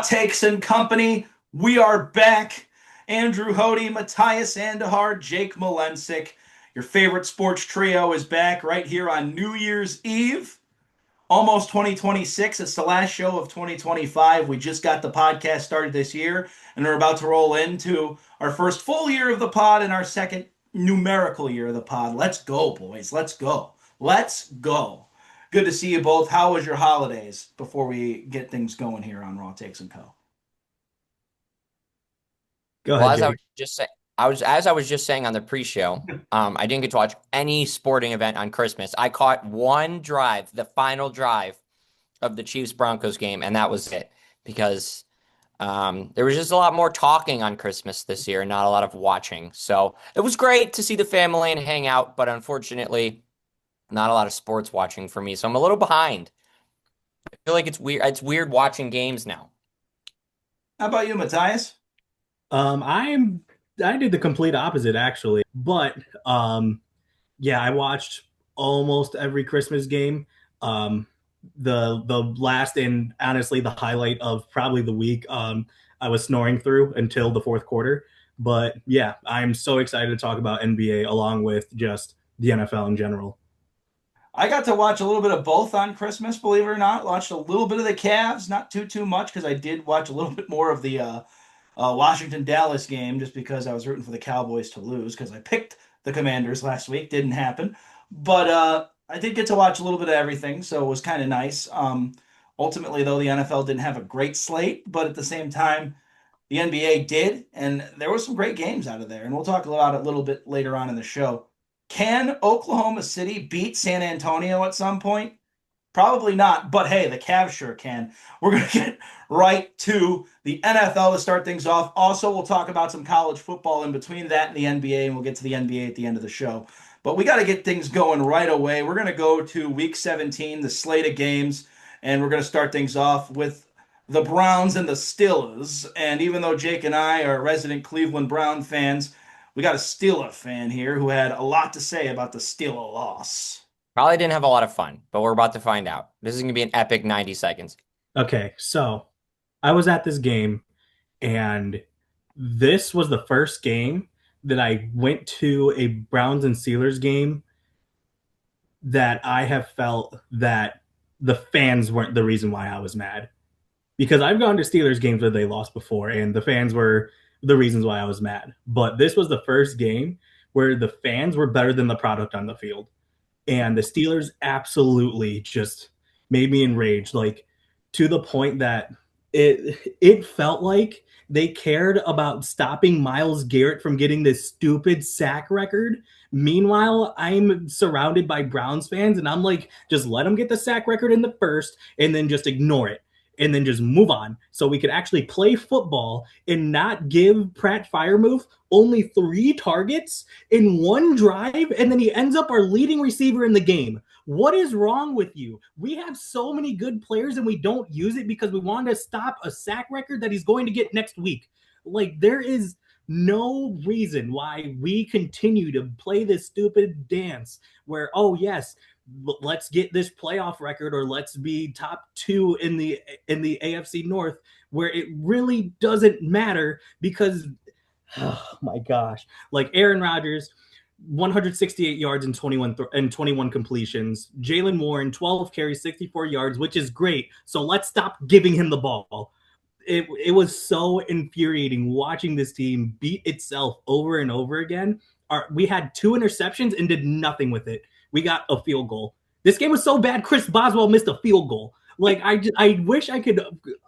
Raw Takes and Company. We are back. Andrew Hody, Matthias Andahar, Jake Malensic. Your favorite sports trio is back right here on New Year's Eve. Almost 2026. It's the last show of 2025. We just got the podcast started this year, and we're about to roll into our first full year of the pod and our second numerical year of the pod. Let's go, boys. Let's go. Let's go. Good to see you both. How was your holidays before we get things going here on Raw Takes and Co? Go Well, ahead, as I Jake. was just saying, I was just saying on the pre-show, I didn't get to watch any sporting event on Christmas. I caught one drive, the final drive of the Chiefs Broncos game, and that was it because there was just a lot more talking on Christmas this year, not a lot of watching. So it was great to see the family and hang out, but unfortunately, not a lot of sports watching for me. So I'm a little behind. I feel like it's weird. It's weird watching games now. How about you, Matthias? I'm I did the complete opposite actually, but yeah, I watched almost every Christmas game. Um, the last and honestly the highlight of probably the week. I was snoring through until the fourth quarter, but yeah, I'm so excited to talk about NBA along with just the NFL in general. I got to watch a little bit of both on Christmas, believe it or not. Watched a little bit of the Cavs, not too much because I did watch a little bit more of the Washington Dallas game just because I was rooting for the Cowboys to lose because I picked the Commanders last week. Didn't happen, but I did get to watch a little bit of everything, so it was kind of nice. Ultimately, though, the NFL didn't have a great slate, but at the same time, the NBA did, and there were some great games out of there, and we'll talk about it a little bit later on in the show. Can Oklahoma City beat San Antonio at some point? Probably not, but hey, the Cavs sure can. We're going to get right to the NFL to start things off. Also, we'll talk about some college football in between that and the NBA, and we'll get to the NBA at the end of the show. But we got to get things going right away. We're going to go to week 17, the slate of games, and we're going to start things off with the Browns and the Steelers. And even though Jake and I are resident Cleveland Brown fans, we got a Steeler fan here who had a lot to say about the Steeler loss. Probably didn't have a lot of fun, but we're about to find out. This is going to be an epic 90 seconds. Okay, so I was at this game, and this was the first game that I went to a Browns and Steelers game that I have felt that the fans weren't the reason why I was mad. Because I've gone to Steelers games where they lost before, and the fans were the reasons why I was mad. But this was the first game where the fans were better than the product on the field. And the Steelers absolutely just made me enraged, like to the point that it felt like they cared about stopping Myles Garrett from getting this stupid sack record. Meanwhile, I'm surrounded by Browns fans, and I'm like, just let him get the sack record in the first, and then just ignore it, and then just move on, so we could actually play football and not give Pratt Firemouth only 3 targets in one drive, and then he ends up our leading receiver in the game. What is wrong with you? We have so many good players and we don't use it because we want to stop a sack record that he's going to get next week. Like, there is no reason why we continue to play this stupid dance where, oh yes, let's get this playoff record or let's be top 2 in the AFC North, where it really doesn't matter because oh my gosh, like Aaron Rodgers, 168 yards and 21 completions. Jalen Warren, 12 carries, 64 yards, which is great. So let's stop giving him the ball. It was so infuriating watching this team beat itself over and over again. We had 2 interceptions and did nothing with it. We got a field goal. This game was so bad, Chris Boswell missed a field goal. Like, I wish I could.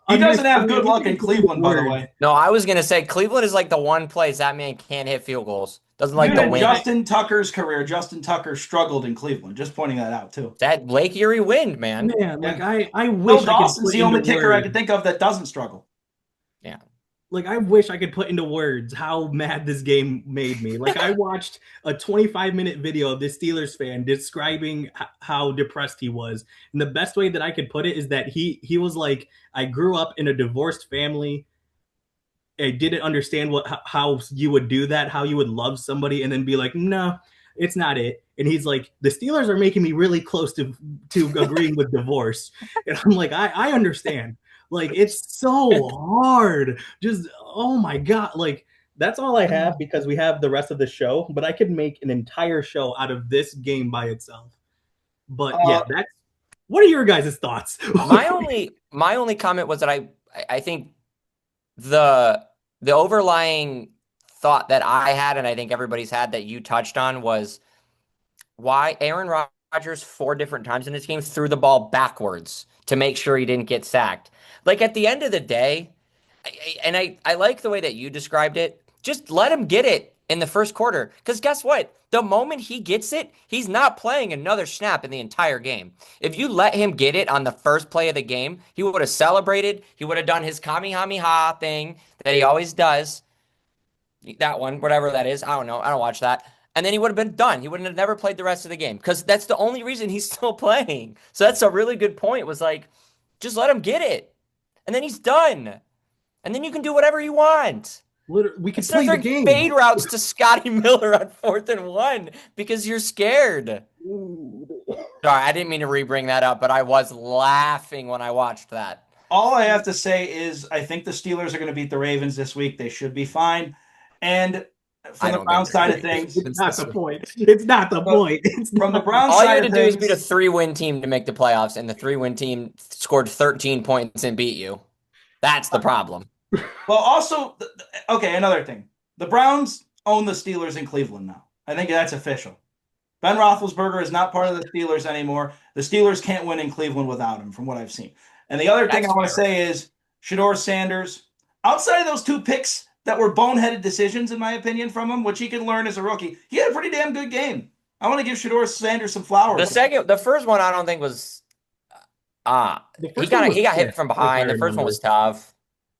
He doesn't have good luck in Cleveland, by the way. No, I was going to say Cleveland is like the one place that man can't hit field goals. Doesn't like the In win. Justin Tucker's career, Justin Tucker struggled in Cleveland. Just pointing that out, too. That Lake Erie wind, man. Man, like, Yeah. I Bill wish I could Dawson's put the only into kicker I words. could think of that doesn't struggle. Yeah. Like, I wish I could put into words how mad this game made me. Like, I watched a 25-minute video of this Steelers fan describing how depressed he was. And the best way that I could put it is that he was like, I grew up in a divorced family. I didn't understand how you would do that, how you would love somebody and then be like, no, it's not it. And he's like, the Steelers are making me really close to agreeing with divorce. And I'm like, I understand. Like it's so hard. Just oh my god. Like that's all I have because we have the rest of the show, but I could make an entire show out of this game by itself. But yeah, Uh, that's what are your guys' thoughts? My only comment was that I think the the overlying thought that I had, and I think everybody's had that you touched on, was why Aaron Rodgers 4 different times in this game threw the ball backwards to make sure he didn't get sacked. Like at the end of the day, I like the way that you described it. Just let him get it in the first quarter. Because guess what? The moment he gets it, he's not playing another snap in the entire game. If you let him get it on the first play of the game, he would have celebrated. He would have done his Kamehameha thing that he always does. That one, whatever that is. I don't know. I don't watch that. And then he would have been done. He would have never played the rest of the game because that's the only reason he's still playing. So that's a really good point. Was like, just let him get it. And then he's done. And then you can do whatever you want. Literally, we could Instead of play the throwing game. fade routes to Scotty Miller on 4th and 1 because you're scared. Sorry, I didn't mean to re-bring that up, but I was laughing when I watched that. all I have to say is I think the Steelers are going to beat the Ravens this week. They should be fine. And I from the don't Brown think they're side gonna of beat the things, It's Ravens not this the week. point. It's not the from point. It's from the not. Brown All you side had of to do is beat a things, 3-win team to make the playoffs, and the 3-win team scored 13 points and beat you. That's the problem. well, also, okay, another thing. The Browns own the Steelers in Cleveland now. I think that's official. Ben Roethlisberger is not part of the Steelers anymore. The Steelers can't win in Cleveland without him, from what I've seen. And the other thing I That's want to fair. say is Shador Sanders, outside of those two picks that were boneheaded decisions, in my opinion, from him, which he can learn as a rookie, he had a pretty damn good game. I want to give Shador Sanders some flowers. The first one, I don't think was. The He first one got was he got hit sick, from if I behind. The first one remember. was tough.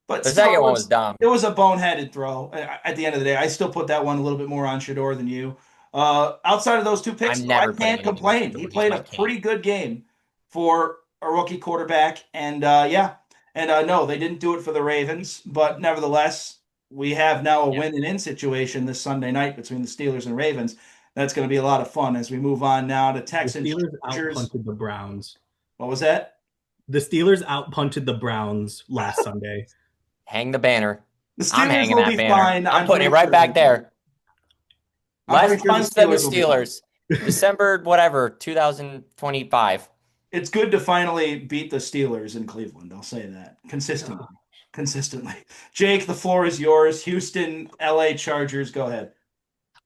But The still, second one was dumb. it was a boneheaded throw. At the end of the day, I still put that one a little bit more on Shador than you. Outside of those two picks, I'm I never putting can't anything on complain. He Shador. He's played my a king. pretty good game for a rookie quarterback, and yeah, and no, they didn't do it for the Ravens, but nevertheless, we have now a Yep. win and in situation this Sunday night between the Steelers and Ravens. That's going to be a lot of fun as we move on now to The Texans Steelers Chargers. outpunted the Browns. What was that? The Steelers outpunted the Browns last Sunday. Hang the banner. The I'm Steelers hanging will that be banner. fine. I'm I'm putting it pretty right sure. back there. I'm Less pretty sure the fun than the Steelers will be fine. Steelers. December, whatever, 2025. It's good to finally beat the Steelers in Cleveland. I'll say that consistently. Consistently. Jake, the floor is yours. Houston, LA Chargers. Go ahead.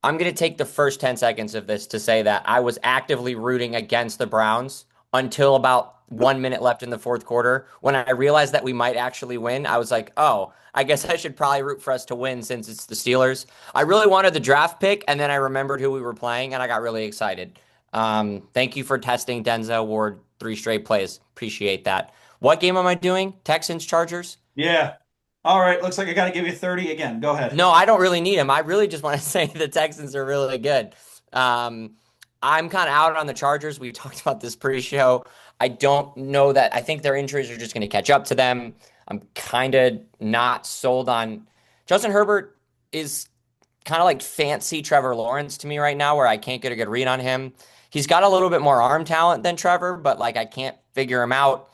I'm going to take the first 10 seconds of this to say that I was actively rooting against the Browns until about 1 minute left in the fourth quarter. When I realized that we might actually win, I was like, oh, I guess I should probably root for us to win since it's the Steelers. I really wanted the draft pick, and then I remembered who we were playing, and I got really excited. Thank you for testing Denzel Ward 3 straight plays. Appreciate that. What game am I doing? Texans, Chargers? Yeah. All right. Looks like I got to give you 30 again. Go ahead. No, I don't really need him. I really just want to say the Texans are really good. Um, I'm kind of out on the Chargers. We talked about this pre-show. I don't know that. I think their injuries are just going to catch up to them. I'm kind of not sold on Justin Herbert is kind of like fancy Trevor Lawrence to me right now, where I can't get a good read on him. He's got a little bit more arm talent than Trevor, but like I can't figure him out.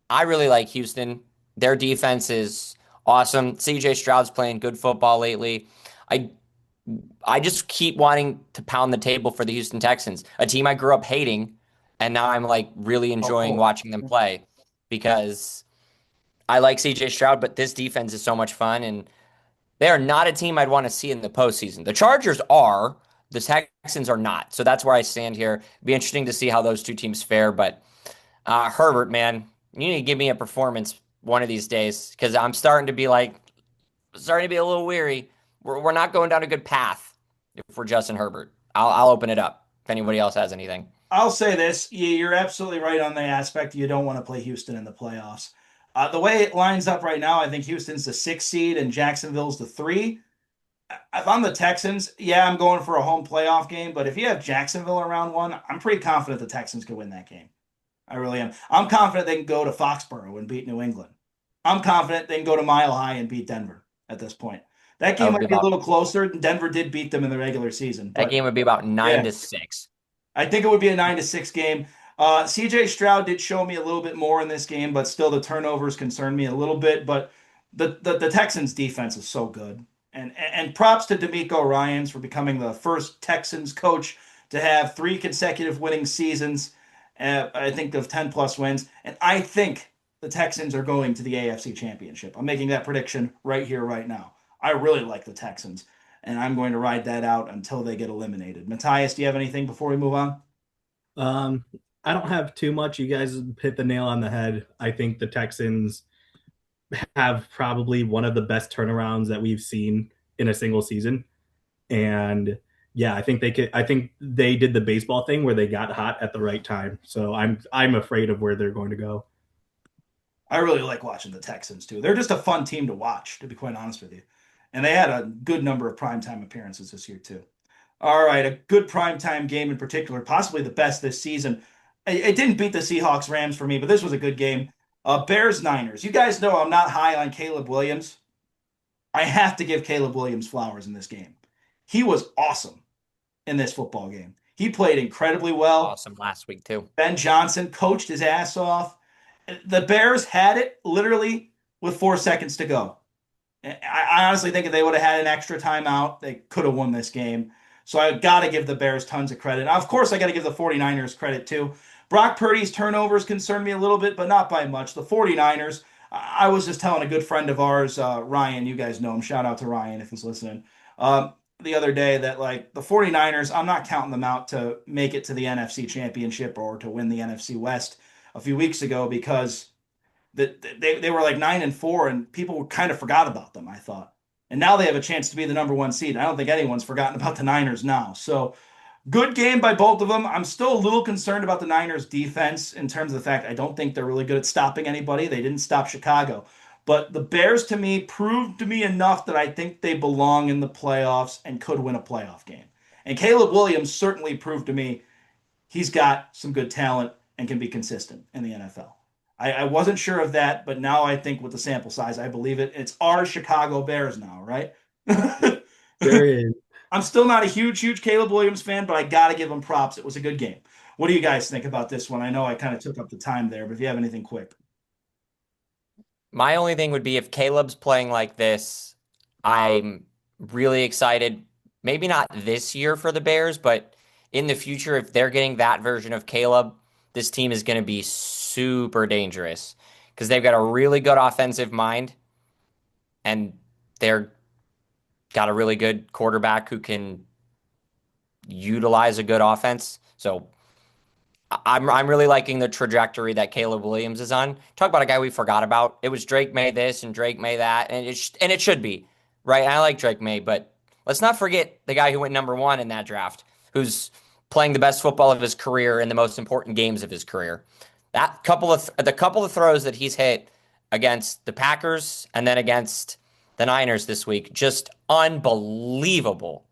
I really like Houston. Their defense is awesome. CJ Stroud's playing good football lately. I I just keep wanting to pound the table for the Houston Texans, a team I grew up hating, and now I'm like really enjoying Oh, watching them play because I like CJ Stroud, but this defense is so much fun, and they are not a team I'd want to see in the postseason. The Chargers are, the Texans are not. So that's where I stand here. It'd be interesting to see how those two teams fare, but Herbert, man, you need to give me a performance one of these days because I'm starting to be a little weary. We're not going down a good path if we're Justin Herbert. I'll open it up if anybody else has anything. I'll say this. You're absolutely right on the aspect you don't want to play Houston in the playoffs. The way it lines up right now, I think Houston's the 6 seed and Jacksonville's the 3. If I'm the Texans, yeah, I'm going for a home playoff game. But if you have Jacksonville around 1, I'm pretty confident the Texans could win that game. I really am. I'm confident they can go to Foxborough and beat New England. I'm confident they can go to Mile High and beat Denver at this point. That That game would be might be a about little closer. Denver did beat them in the regular season, that but game would be about nine yeah, to six. I think it would be a 9-6 game. CJ Stroud did show me a little bit more in this game, but still the turnovers concern me a little bit. But the Texans defense is so good. And props to D'Amico Ryans for becoming the first Texans coach to have 3 consecutive winning seasons. I think of 10 plus wins. And I think the Texans are going to the AFC Championship. I'm making that prediction right here, right now. I really like the Texans, and I'm going to ride that out until they get eliminated. Matthias, do you have anything before we move on? Um, I don't have too much. You guys hit the nail on the head. I think the Texans have probably one of the best turnarounds that we've seen in a single season. And yeah, I think they could. I think they did the baseball thing where they got hot at the right time. So I'm afraid of where they're going to go. I really like watching the Texans too. They're just a fun team to watch, to be quite honest with you. And they had a good number of primetime appearances this year too. All right, a good primetime game in particular, possibly the best this season. It didn't beat the Seahawks Rams for me, but this was a good game. Bears Niners. You guys know I'm not high on Caleb Williams. I have to give Caleb Williams flowers in this game. He was awesome in this football game. He played incredibly well. Awesome last week too. Ben Johnson coached his ass off. The Bears had it literally with 4 seconds to go. I honestly think if they would have had an extra timeout, they could have won this game. So I got to give the Bears tons of credit. Of course, I got to give the 49ers credit too. Brock Purdy's turnovers concern me a little bit, but not by much. The 49ers, I was just telling a good friend of ours, Ryan, you guys know him. Shout out to Ryan if he's listening. The other day that like the 49ers, I'm not counting them out to make it to the NFC Championship or to win the NFC West a few weeks ago because they were like 9-4 and people kind of forgot about them, I thought. And now they have a chance to be the number one seed. I don't think anyone's forgotten about the Niners now. So good game by both of them. I'm still a little concerned about the Niners defense in terms of the fact I don't think they're really good at stopping anybody. They didn't stop Chicago. But the Bears to me proved to me enough that I think they belong in the playoffs and could win a playoff game. And Caleb Williams certainly proved to me he's got some good talent and can be consistent in the NFL. I wasn't sure of that, but now I think with the sample size, I believe it. It's our Chicago Bears now, right? There is. I'm still not a huge Caleb Williams fan, but I got to give him props. It was a good game. What do you guys think about this one? I know I kind of took up the time there, but if you have anything quick. My only thing would be if Caleb's playing like this, I'm really excited. Maybe not this year for the Bears, but in the future, if they're getting that version of Caleb, this team is going to be super dangerous because they've got a really good offensive mind and they're got a really good quarterback who can utilize a good offense. So I'm really liking the trajectory that Caleb Williams is on. Talk about a guy we forgot about. It was Drake May this and Drake May that, and it should be right. I like Drake May, but let's not forget the guy who went number one in that draft, who's playing the best football of his career in the most important games of his career. The couple of throws that he's hit against the Packers and then against the Niners this week, just unbelievable.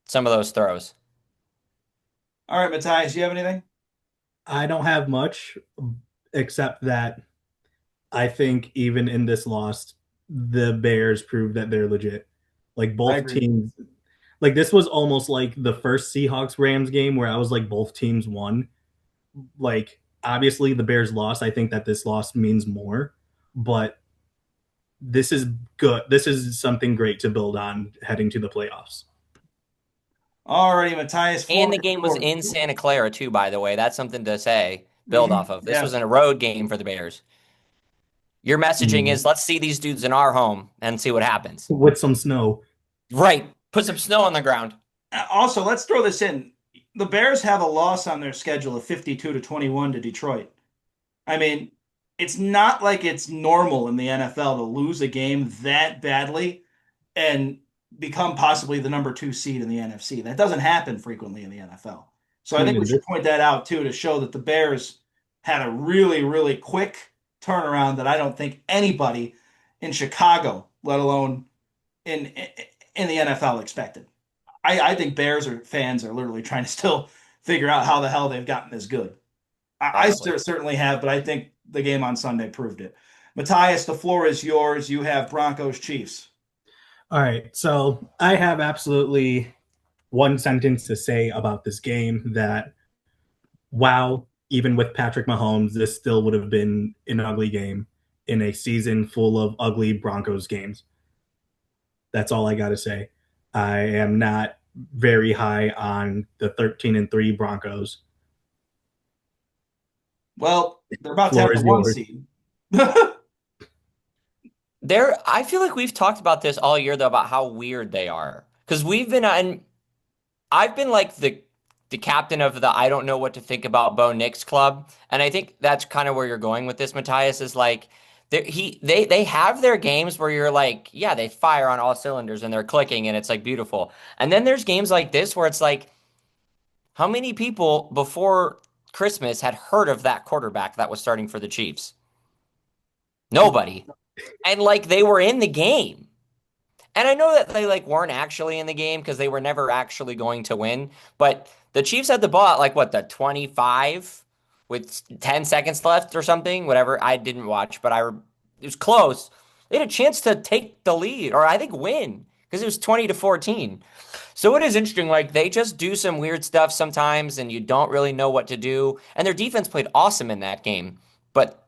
Some of those throws. All right, Matthias, do you have anything? I don't have much except that I think even in this loss, the Bears proved that they're legit. Like I both agree. teams, like this was almost like the first Seahawks Rams game where I was like both teams won. Like obviously the Bears lost. I think that this loss means more, but this is good. This is something great to build on heading to the playoffs. All righty, Matthias, And floor the is game was yours. in Santa Clara too, by the way. That's something to say, build Mhm. off of. This Yeah. wasn't a road game for the Bears. Your messaging Mm. is let's see these dudes in our home and see what happens. With some snow. Right. Put some snow on the ground. Also, let's throw this in. The Bears have a loss on their schedule of 52-21 to Detroit. I mean, it's not like it's normal in the NFL to lose a game that badly and become possibly the number 2 seed in the NFC. That doesn't happen frequently in the NFL. So I think we Dude, should point that out too to show that the Bears had a really quick turnaround that I don't think anybody in Chicago, let alone in the NFL, expected. I think fans are literally trying to still figure out how the hell they've gotten this good. I Probably. certainly have, but I think the game on Sunday proved it. Matthias, the floor is yours. You have Broncos Chiefs. all right. So I have absolutely one sentence to say about this game that wow, even with Patrick Mahomes, this still would have been an ugly game in a season full of ugly Broncos games. That's all I got to say. I am not very high on the 13-3 Broncos. Well, they're about to have Floor the is one yours. seed. I feel like we've talked about this all year though about how weird they are. Because we've been on I've been like the captain of the I don't know what to think about Bo Nix club, and I think that's kind of where you're going with this, Matthias, is like they have their games where you're like, yeah, they fire on all cylinders and they're clicking and it's like beautiful. And then there's games like this where it's like, how many people before Christmas had heard of that quarterback that was starting for the Chiefs? Nobody. And like they were in the game. And I know that they like weren't actually in the game because they were never actually going to win, but the Chiefs had the ball at like what, the 25 with 10 seconds left or something, whatever. I didn't watch, but it was close. They had a chance to take the lead or I think win because it was 20-14. So it is interesting. Like they just do some weird stuff sometimes and you don't really know what to do. And their defense played awesome in that game, but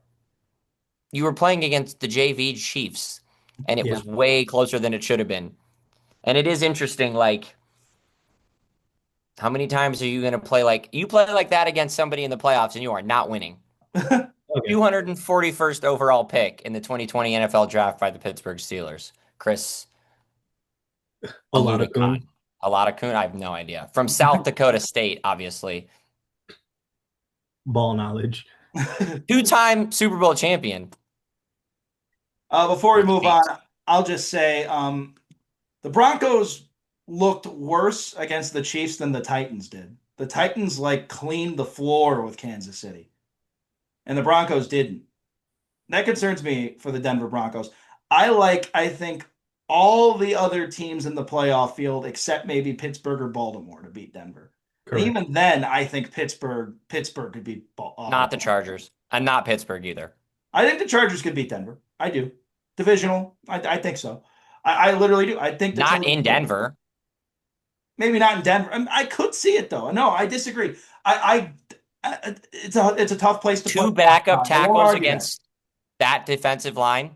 you were playing against the JV Chiefs and it Yeah. was way closer than it should have been. And it is interesting, like, how many times are you going to play like you play like that against somebody in the playoffs and you are not winning? Okay. 241st overall pick in the 2020 NFL draft by the Pittsburgh Steelers. Chris A lot of Aludicon. coon. A lot of coon. I have no idea. From South Dakota State, obviously. Ball knowledge. Two-time Super Bowl champion Before we for the move on, Chiefs. I'll just say the Broncos looked worse against the Chiefs than the Titans did. The Titans like cleaned the floor with Kansas City, and the Broncos didn't. That concerns me for the Denver Broncos. I think all the other teams in the playoff field except maybe Pittsburgh or Baltimore to beat Denver. And Correct. even then, I think Pittsburgh could beat Not the Chargers. And not Pittsburgh either. I think the Chargers could beat Denver. I do. Divisional. I think so. I literally do. I think the Not Chargers in could. Denver. Maybe not in Denver. I could see it though. No, I disagree. It's a tough place to play. Two backup I won't tackles argue that. against that defensive line.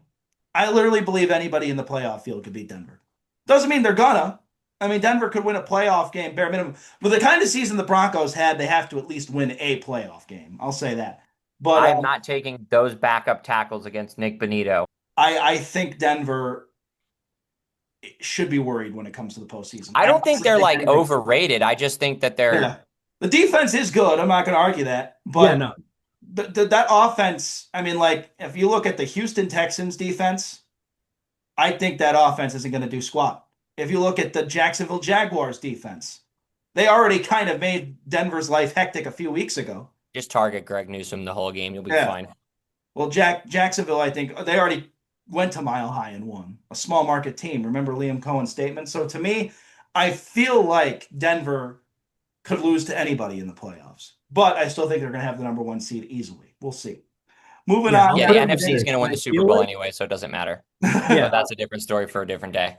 I literally believe anybody in the playoff field could beat Denver. Doesn't mean they're gonna. I mean, Denver could win a playoff game, bare minimum. But the kind of season the Broncos had, they have to at least win a playoff game. I'll say that. But I am not taking those backup tackles against Nick Bonito. I think Denver should be worried when it comes to the postseason. I I don't think honestly they're think like Denver. overrated. I just think that Yeah, they're the defense is good. I'm not going to argue that, Yeah, but no. that offense. I mean, like if you look at the Houston Texans defense, I think that offense isn't going to do squat. If you look at the Jacksonville Jaguars defense, they already kind of made Denver's life hectic a few weeks ago. just target Greg Newsome the whole game. You'll be Yeah. fine. Well, Jacksonville, I think they already went to Mile High and won. A small market team. Remember Liam Cohen's statement? So to me, I feel like Denver could lose to anybody in the playoffs. But I still think they're going to have the number one seed easily. We'll see. Moving Yeah, on. I'll Yeah, put the it like NFC is this. going to win I the Super feel Bowl like, anyway, so it doesn't matter. yeah, But that's a different story for a different day.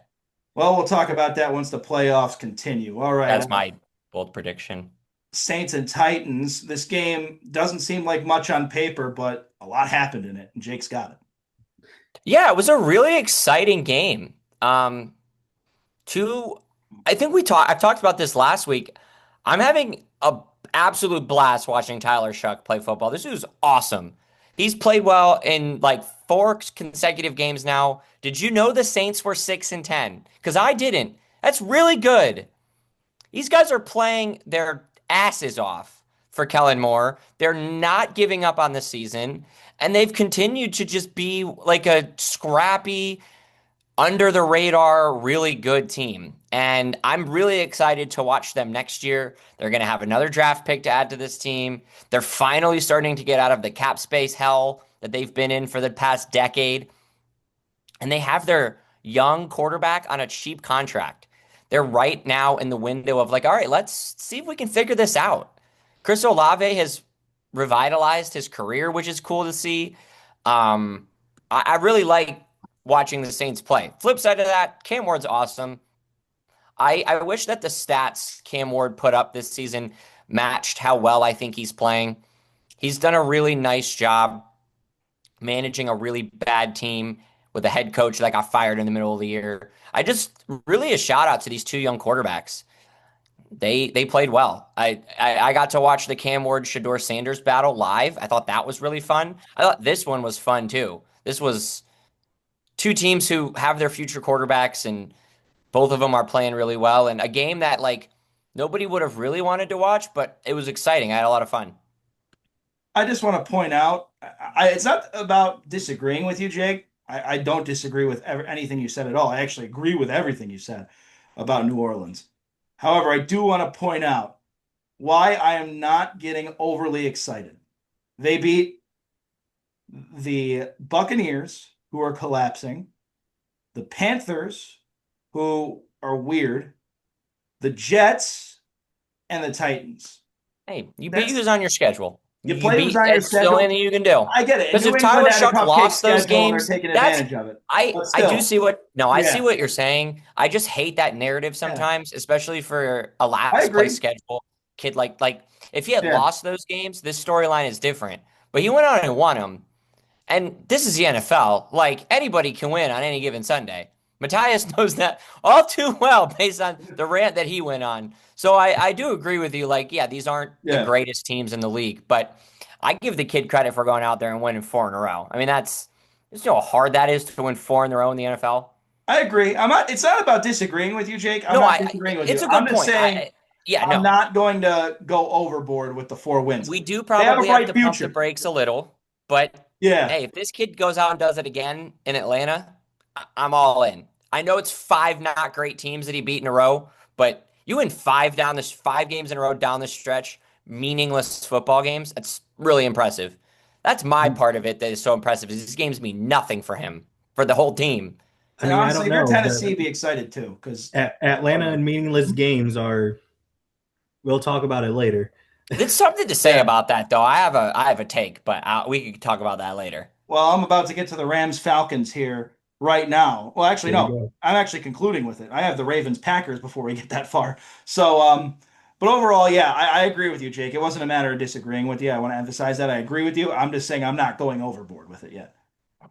Well, we'll talk about that once the playoffs continue. All right. That's my bold prediction. Saints and Titans. This game doesn't seem like much on paper, but a lot happened in it, and Jake's got it. Yeah, it was a really exciting game. Two, I think I've talked about this last week. I'm having a absolute blast watching Tyler Shuck play football. This is awesome. He's played well in like four consecutive games now. Did you know the Saints were 6-10? Because I didn't. That's really good. These guys are playing their asses off for Kellen Moore. They're not giving up on the season, and they've continued to just be like a scrappy, under the radar, really good team. And I'm really excited to watch them next year. They're going to have another draft pick to add to this team. They're finally starting to get out of the cap space hell that they've been in for the past decade. And they have their young quarterback on a cheap contract. They're right now in the window of like, all right, let's see if we can figure this out. Chris Olave has revitalized his career, which is cool to see. I really like watching the Saints play. Flip side of that, Cam Ward's awesome. I wish that the stats Cam Ward put up this season matched how well I think he's playing. He's done a really nice job managing a really bad team with a head coach that got fired in the middle of the year. I just really a shout out to these two young quarterbacks. They played well. I got to watch the Cam Ward Shador Sanders battle live. I thought that was really fun. I thought this one was fun too. This was two teams who have their future quarterbacks and both of them are playing really well and a game that like nobody would have really wanted to watch, but it was exciting. I had a lot of fun. I just want to point out, it's not about disagreeing with you, Jake. I don't disagree with anything you said at all. I actually agree with everything you said about New Orleans. However, I do want to point out why I am not getting overly excited. They beat the Buccaneers, who are collapsing, the Panthers, who are weird, the Jets, and the Titans. Hey, you beat That's who's on your schedule. you You play who's beat on your it's the only schedule. thing you can do. I get it. And Because New if England Tyler had a Shuck cupcake lost those schedule and they're games, taking that's advantage of it. I But I do still, see what no, I see yeah, what you're saying. I just hate that narrative yeah, sometimes, especially for a I last place agree. schedule kid like if he had Yeah, lost those games, this storyline is different. But he went on and won them. And this is the NFL. Like anybody can win on any given Sunday. Matthias knows that all too well based on the rant that he went on. So I do agree with you. Like, yeah, these aren't the yeah. greatest teams in the league, but I give the kid credit for going out there and winning four in a row. I mean, that's you know how hard that is to win four in a row in the NFL. I agree. I'm not. It's not about disagreeing with you, Jake. I'm No, not disagreeing with you. it's a I'm good just point. saying Yeah, I'm no, not going to go overboard with the 4 wins. we do They have a probably have bright to pump the future. brakes a little, but Yeah, hey, if this kid goes out and does it again in Atlanta, I'm all in. I know it's five not great teams that he beat in a row, but you win five games in a row down the stretch, meaningless football games. That's really impressive. That's my part of it that is so impressive. Is these games mean nothing for him, for the whole team. I and mean, I honestly, don't if you're know. Tennessee, be excited too, because Atlanta and meaningless games are. We'll talk about it later. There's something to say yeah. about that, though. I have a take, but we could talk about that later. Well, I'm about to get to the Rams Falcons here right now. Well, actually, Here we no. go. I'm actually concluding with it. I have the Ravens Packers before we get that far. So, but overall, yeah, I agree with you, Jake. It wasn't a matter of disagreeing with you. I want to emphasize that I agree with you. I'm just saying I'm not going overboard with it yet.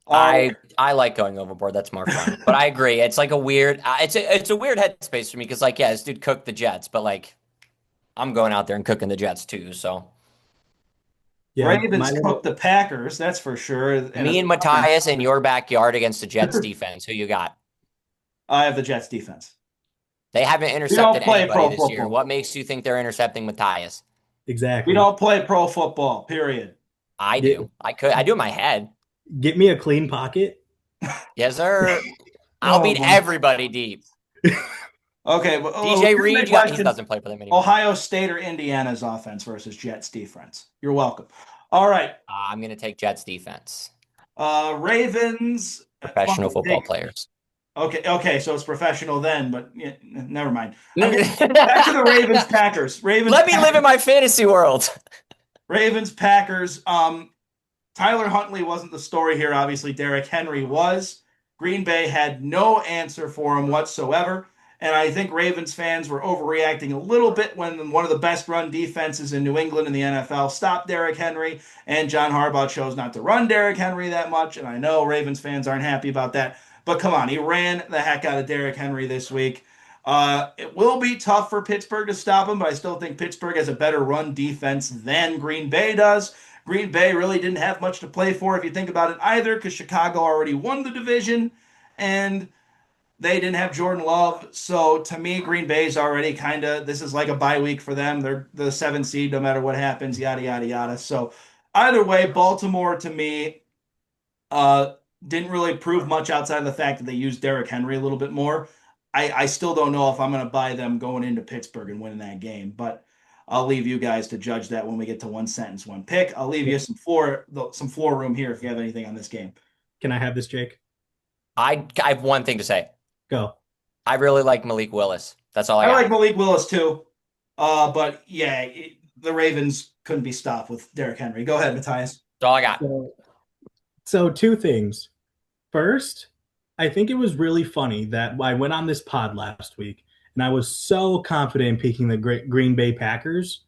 All I like going overboard. That's more fun. But I agree. It's like a weird. It's a weird headspace for me because like yeah, this dude cooked the Jets, but like I'm going out there and cooking the Jets too. So Yeah, Ravens my cooked little the Packers, that's for sure. And me and Matthias in your backyard against the Jets defense. Who you got? I have the Jets defense. They haven't We don't intercepted play anybody pro this year. football. What makes you think they're intercepting Matthias? We exactly. don't play pro football, period. I Get do. I do in my head. get me a clean pocket. Yes, sir. I'll Oh beat boy. everybody deep. Okay, well, DJ here's my Reed, he question. doesn't play for them anymore. Ohio State or Indiana's offense versus Jets defense? You're welcome. All right. I'm going to take Jets defense. Ravens. Well, Professional football players. okay, so it's professional then, but yeah, never mind. Back to the Ravens Packers. Let me live in my fantasy world. Ravens Packers. Tyler Huntley wasn't the story here. Obviously, Derrick Henry was. Green Bay had no answer for him whatsoever. And I think Ravens fans were overreacting a little bit when one of the best run defenses in New England in the NFL stopped Derrick Henry, and John Harbaugh chose not to run Derrick Henry that much. And I know Ravens fans aren't happy about that. But come on, he ran the heck out of Derrick Henry this week. It will be tough for Pittsburgh to stop him, but I still think Pittsburgh has a better run defense than Green Bay does. Green Bay really didn't have much to play for if you think about it either, because Chicago already won the division and they didn't have Jordan Love. So to me, Green Bay's already kind of, this is like a bye week for them. They're the 7th seed no matter what happens, yada, yada, yada. So either way, Baltimore to me uh, didn't really prove much outside of the fact that they used Derrick Henry a little bit more. I still don't know if I'm going to buy them going into Pittsburgh and winning that game, but I'll leave you guys to judge that when we get to one sentence, one pick. I'll leave you some floor room here if you have anything on this game. Can I have this, Jake? I have one thing to say. Go. I really like Malik Willis. That's all I I got. like Malik Willis too, but yeah, the Ravens couldn't be stopped with Derrick Henry. Go ahead, Matthias. That's all I got. So two things. First, I think it was really funny that I went on this pod last week and I was so confident in picking the Green Bay Packers.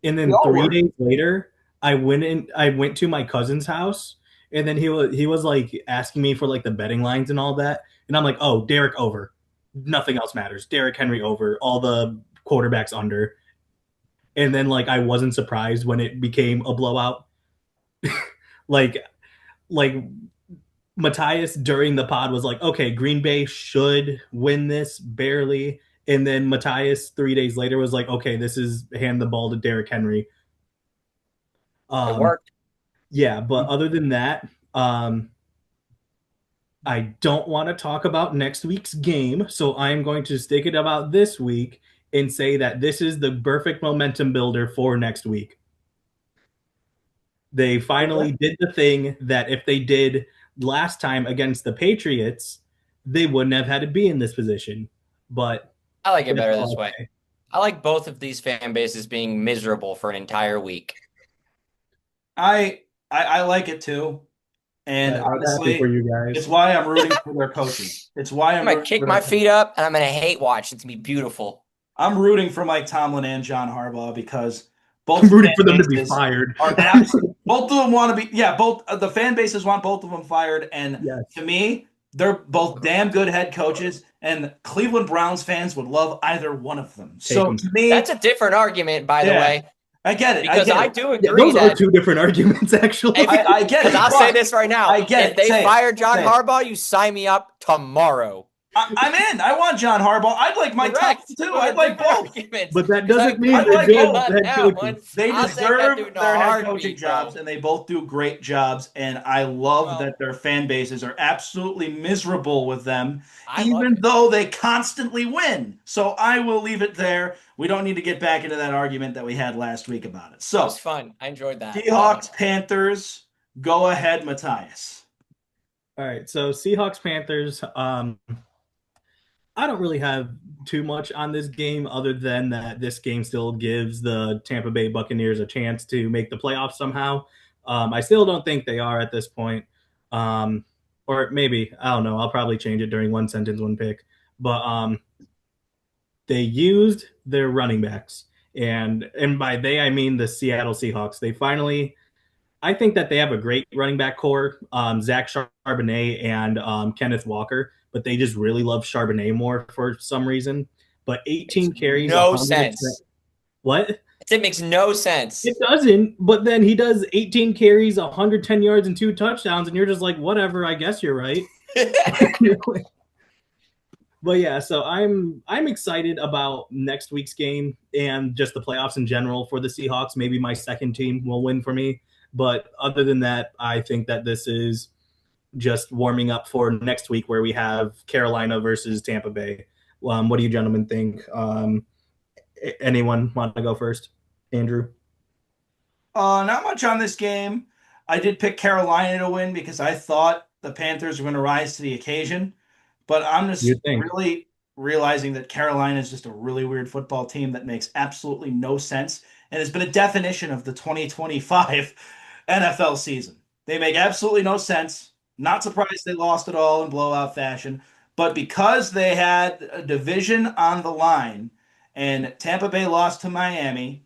And We then all three were. days later, I went to my cousin's house, and then he was like asking me for like the betting lines and all that. And I'm like, oh, Derek over. Nothing else matters. Derek Henry over. All the quarterbacks under. And then like I wasn't surprised when it became a blowout. like like Matthias during the pod was like, okay, Green Bay should win this barely. And then Matthias 3 days later was like, okay, this is hand the ball to Derrick Henry. It Um, worked. yeah, but other than that, I don't want to talk about next week's game. So I'm going to stick it about this week and say that this is the perfect momentum builder for next week. They finally Okay. did the thing that if they did last time against the Patriots, they wouldn't have had to be in this position. But I like it that's better all this I'll way. say. I like both of these fan bases being miserable for an entire week. I like it too. And I was happy for honestly, you it's guys. why I'm rooting for their coaches. It's why I'm I'm gonna rooting kick for their my coaches. feet up and I'm gonna hate watch. It's gonna be beautiful. I'm rooting for Mike Tomlin and John Harbaugh because I'm both rooting fan for them to be bases fired. are absolutely both of them want to be both the fan bases want both of them fired, and Yes, to me they're both damn good head coaches, and Cleveland Browns fans would love either one of them. take So them. to That's me, a different argument, by the yeah, way, I get it. I because get I it. do Yeah, agree those are that two different arguments, if actually. I get because it, I'll say but this right now, I get if it. they Say it. fire John Say it. Harbaugh, you sign me up tomorrow. I'm in. I want John Harbaugh. I'd like Mike Tomlin Correct. too. Those are I'd like different both. arguments. But that Because I doesn't mean agree I'd they're with like you good both. on head that coaches. one. They I'll take that deserve dude in a their head coaching heartbeat, jobs, bro. and they both do great jobs. And I love Well, that their fan bases are absolutely miserable with them, I love even it. though they constantly win. So I will leave it there. We don't need to get back into that argument that we had last week about it. It was So, fun. I enjoyed that. Seahawks, Panthers, go ahead, Matthias. All right, so Seahawks Panthers. I don't really have too much on this game other than that this game still gives the Tampa Bay Buccaneers a chance to make the playoffs somehow. I still don't think they are at this point. Um, or maybe, I don't know. I'll probably change it during one sentence, one pick. But they used their running backs. And by they, I mean the Seattle Seahawks. They finally I think that they have a great running back core, Zach Charbonnet and Kenneth Walker, but they just really love Charbonnet more for some reason. But Makes 18 carries, no 100. sense. What? It makes no sense. It doesn't. But then he does 18 carries, 110 yards, and 2 touchdowns, and you're just like, whatever. I guess you're right. But yeah, so I'm excited about next week's game and just the playoffs in general for the Seahawks. Maybe my second team will win for me. But other than that, I think that this is just warming up for next week where we have Carolina versus Tampa Bay. What do you gentlemen think? Anyone want to go first? Andrew? Not much on this game. I did pick Carolina to win because I thought the Panthers were going to rise to the occasion. But I'm You just think? really realizing that Carolina is just a really weird football team that makes absolutely no sense and has been a definition of the 2025 NFL season. They make absolutely no sense. Not surprised they lost it all in blowout fashion. But because they had a division on the line and Tampa Bay lost to Miami,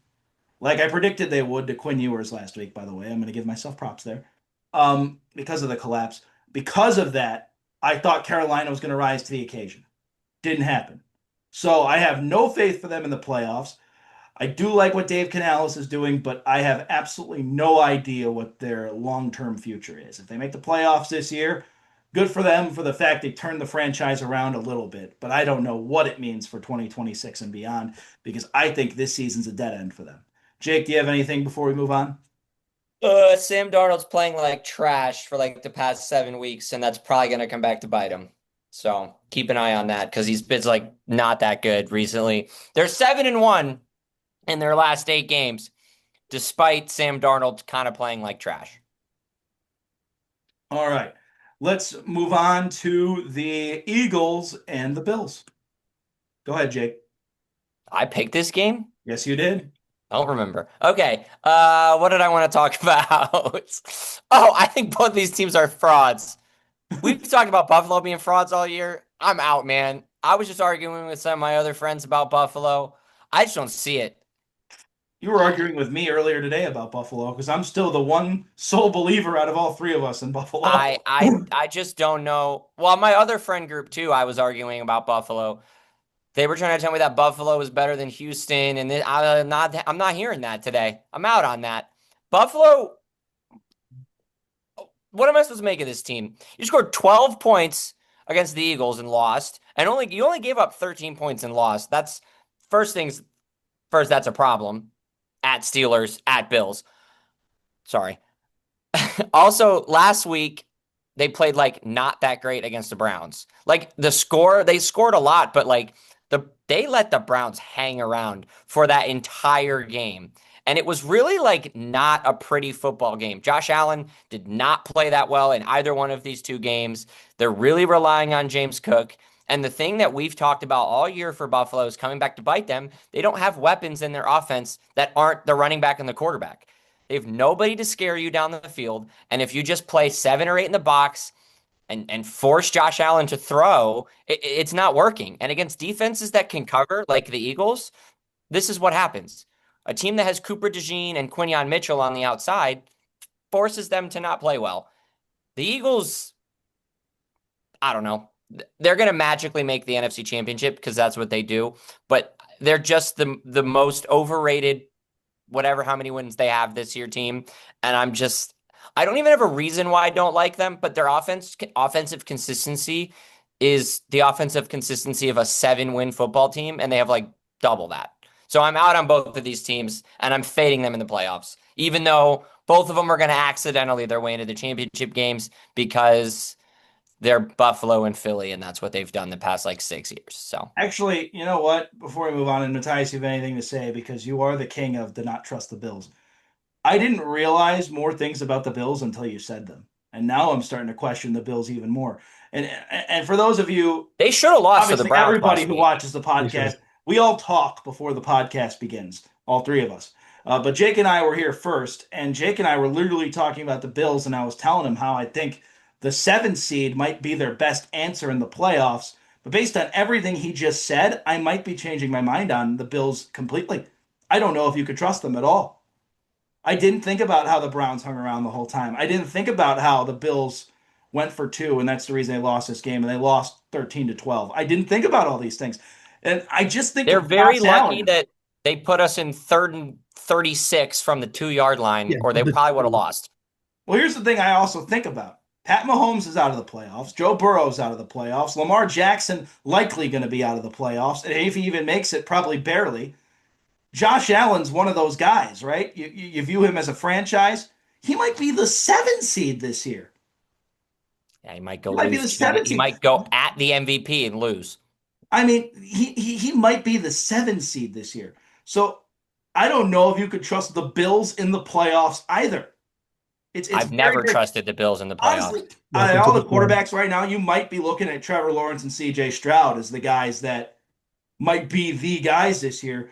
like I predicted they would to Quinn Ewers last week, by the way. I'm going to give myself props there. Because of the collapse. Because of that, I thought Carolina was going to rise to the occasion. Didn't happen. So I have no faith for them in the playoffs. I do like what Dave Canales is doing, but I have absolutely no idea what their long-term future is. If they make the playoffs this year, good for them for the fact they turned the franchise around a little bit, but I don't know what it means for 2026 and beyond because I think this season's a dead end for them. Jake, do you have anything before we move on? Sam Darnold's playing like trash for like the past 7 weeks, and that's probably gonna come back to bite him. So keep an eye on that because he's been like not that good recently. They're 7-1 in their last 8 games, despite Sam Darnold kind of playing like trash. All right. Let's move on to the Eagles and the Bills. Go ahead, Jake. I picked this game. Yes, you did. I don't remember. Okay. What did I want to talk about? Oh, I think both these teams are frauds. We've talked about Buffalo being frauds all year. I'm out, man. I was just arguing with some of my other friends about Buffalo. I just don't see it. You were arguing with me earlier today about Buffalo because I'm still the one sole believer out of all three of us in Buffalo. I just don't know. Well, my other friend group too, I was arguing about Buffalo. They were trying to tell me that Buffalo was better than Houston, and I'm not hearing that today. I'm out on that. Buffalo, what am I supposed to make of this team? You scored 12 points against the Eagles and lost, and you only gave up 13 points and lost. That's first things first, that's a problem. At Steelers, at Bills. Sorry. Also, last week they played like not that great against the Browns. Like the score, they scored a lot, but like they let the Browns hang around for that entire game. And it was really like not a pretty football game. Josh Allen did not play that well in either one of these two games. They're really relying on James Cook. And the thing that we've talked about all year for Buffalo is coming back to bite them. They don't have weapons in their offense that aren't the running back and the quarterback. They have nobody to scare you down the field. And if you just play 7 or 8 in the box and force Josh Allen to throw, it's not working. And against defenses that can cover, like the Eagles, this is what happens. A team that has Cooper DeJean and Quinyon Mitchell on the outside forces them to not play well. The Eagles, I don't know. They're going to magically make the NFC Championship because that's what they do. But they're just the most overrated, whatever how many wins they have this year team. And I don't even have a reason why I don't like them, but their offensive consistency is the offensive consistency of a 7-win football team, and they have like double that. So I'm out on both of these teams, and I'm fading them in the playoffs, even though both of them are going to accidentally their way into the championship games because they're Buffalo and Philly, and that's what they've done the past like 6 years. So Actually, you know what? Before we move on, and Matthias, you have anything to say because you are the king of do not trust the Bills. I didn't realize more things about the Bills until you said them, and now I'm starting to question the Bills even more. And for those of you, they should have lost to the obviously Browns everybody last who week. watches the podcast, we all talk before the podcast begins, all three of us. But Jake and I were here first, and Jake and I were literally talking about the Bills, and I was telling him how I think the 7 seed might be their best answer in the playoffs. But based on everything he just said, I might be changing my mind on the Bills completely. I don't know if you could trust them at all. I didn't think about how the Browns hung around the whole time. I didn't think about how the Bills went for two, and that's the reason they lost this game, and they lost 13-12. I didn't think about all these things. And I just think They're of very Josh lucky Allen. that they put us in 3rd and 36 from the 2-yard line, Yeah, or they probably would have lost. Well, here's the thing I also think about. Pat Mahomes is out of the playoffs. Joe Burrow's out of the playoffs. Lamar Jackson likely going to be out of the playoffs. And if he even makes it, probably barely. Josh Allen's one of those guys, right? You view him as a franchise. He might be the 7 seed this year. Yeah, he might He go might be lose the to the, seven he seed. might go at the MVP and lose. I mean, he might be the 7 seed this year. So I don't know if you could trust the Bills in the playoffs either. It's I've very, never very trusted the Bills in the playoffs. honestly, out of welcome to all the the club. quarterbacks right now, you might be looking at Trevor Lawrence and CJ Stroud as the guys that might be the guys this year.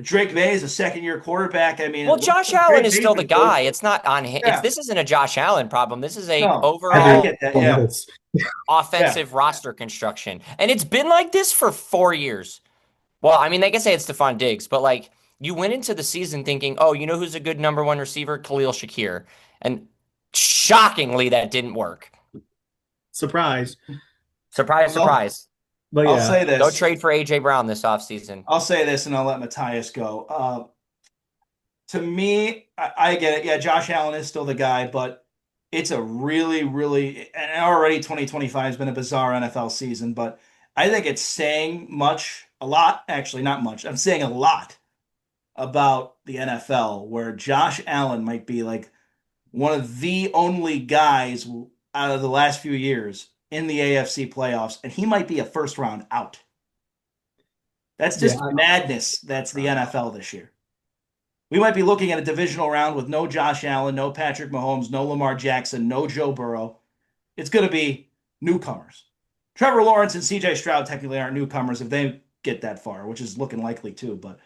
Drake May is a second-year quarterback. I mean, Well, it looks Josh like Allen Drake is May's still the been good. guy. It's not on him. Yeah, This isn't a Josh Allen problem. This is a no, I overall get that. Well, Yeah, this. yeah. offensive roster construction. And it's been like this for 4 years. Well, I mean, they can say it's Stephon Diggs, but like you went into the season thinking, oh, you know who's a good number one receiver? Khalil Shakir. And shockingly, that didn't work. Surprise. Surprise, Well, surprise. But I'll yeah, say Go this. trade for AJ Brown this offseason. I'll say this, and I'll let Matthias go. To me, I get it. Yeah, Josh Allen is still the guy, but it's a really, really, and already 2025 has been a bizarre NFL season, but I think it's saying a lot, actually, not much. I'm saying a lot about the NFL where Josh Allen might be like one of the only guys out of the last few years in the AFC playoffs, and he might be a first round out. That's yeah, just madness. That's the NFL this year. We might be looking at a divisional round with no Josh Allen, no Patrick Mahomes, no Lamar Jackson, no Joe Burrow. It's going to be newcomers. Trevor Lawrence and CJ Stroud technically aren't newcomers if they get that far, which is looking likely too. But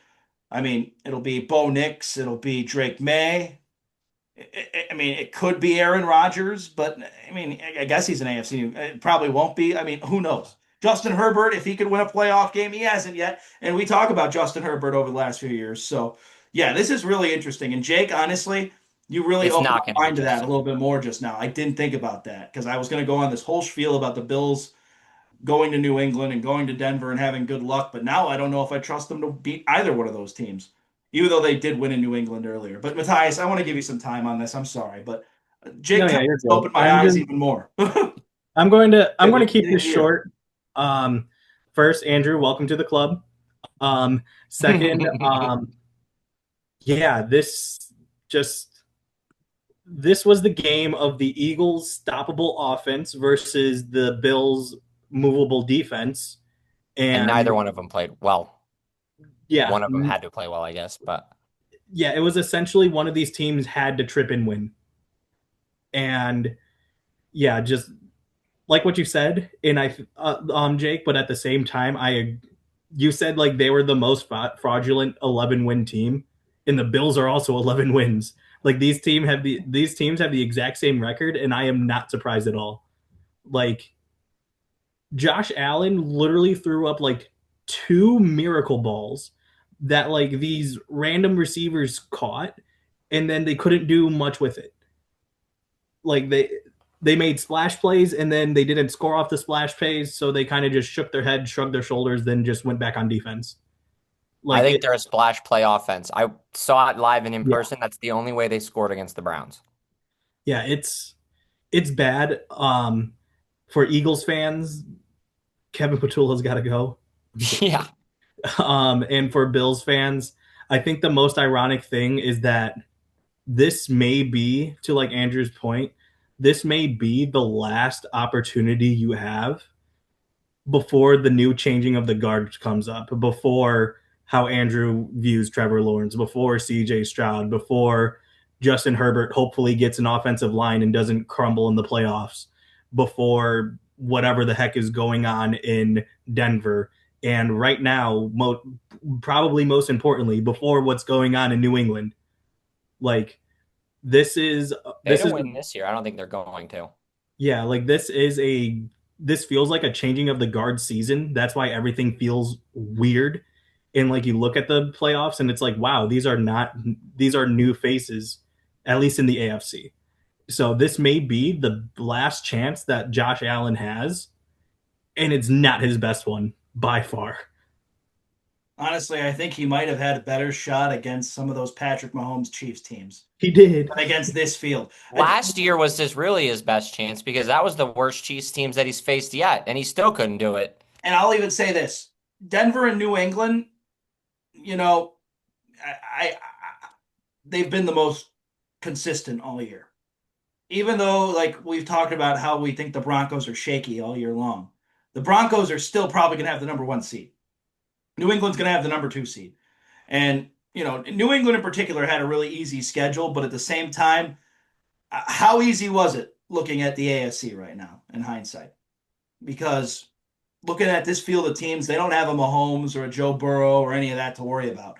I mean, it'll be Bo Nix, it'll be Drake May. I mean, it could be Aaron Rodgers, but I mean, I guess he's an AFC. It probably won't be. I mean, who knows? Justin Herbert, if he could win a playoff game, he hasn't yet. And we talk about Justin Herbert over the last few years. So Yeah, this is really interesting. And Jake, honestly, you really It's opened not going my to be mind to that a just. little bit more just now. I didn't think about that because I was going to go on this whole spiel about the Bills going to New England and going to Denver and having good luck, but now I don't know if I trust them to beat either one of those teams, even though they did win in New England earlier. But Matthias, I want to give you some time on this. I'm sorry, but No, Jake kind yeah, you're of good. opened my eyes even more. I'm going to keep Beginning this of the year. short. Um, First, Andrew, welcome to the club. Second, yeah, just this was the game of the Eagles' stoppable offense versus the Bills' movable defense, And and neither one of them played well. yeah, One of them had to play well, I guess. But yeah, it was essentially one of these teams had to trip and win, and yeah, just like what you said, and Jake, but at the same time, you said like they were the most fraudulent 11-win team, and the Bills are also 11 wins. Like these teams have the exact same record, and I am not surprised at all. Like Josh Allen literally threw up like two miracle balls that like these random receivers caught, and then they couldn't do much with it. Like they made splash plays and then they didn't score off the splash plays, so they kind of just shook their head, shrugged their shoulders, then just went back on defense. I Like think it, they're a splash play offense. I saw it live and in yeah, person. That's the only way they scored against the Browns. yeah, it's bad. For Eagles fans, Kevin Patula's got to go. Yeah. And for Bills fans, I think the most ironic thing is that this may be, to like Andrew's point, this may be the last opportunity you have before the new changing of the guard comes up, before how Andrew views Trevor Lawrence, before CJ Stroud, before Justin Herbert hopefully gets an offensive line and doesn't crumble in the playoffs, before whatever the heck is going on in Denver. And right now, probably most importantly, before what's going on in New England. Like this is They this don't is win this year. I don't think they're going to. yeah, like this feels like a changing of the guard season. That's why everything feels weird. And like you look at the playoffs and it's like, wow, these are new faces, at least in the AFC. So this may be the last chance that Josh Allen has, and it's not his best one by far. Honestly, I think he might have had a better shot against some of those Patrick Mahomes Chiefs teams He did. than against this field. Last year was this really his best chance because that was the worst Chiefs teams that he's faced yet, and he still couldn't do it. And I'll even say this: Denver and New England, you know, I they've been the most consistent all year. Even though, like we've talked about, how we think the Broncos are shaky all year long, the Broncos are still probably going to have the number one seed. New England's going to have the number two seed, and New England in particular had a really easy schedule, but at the same time, how easy was it looking at the AFC right now in hindsight? Because looking at this field of teams, they don't have a Mahomes or a Joe Burrow or any of that to worry about.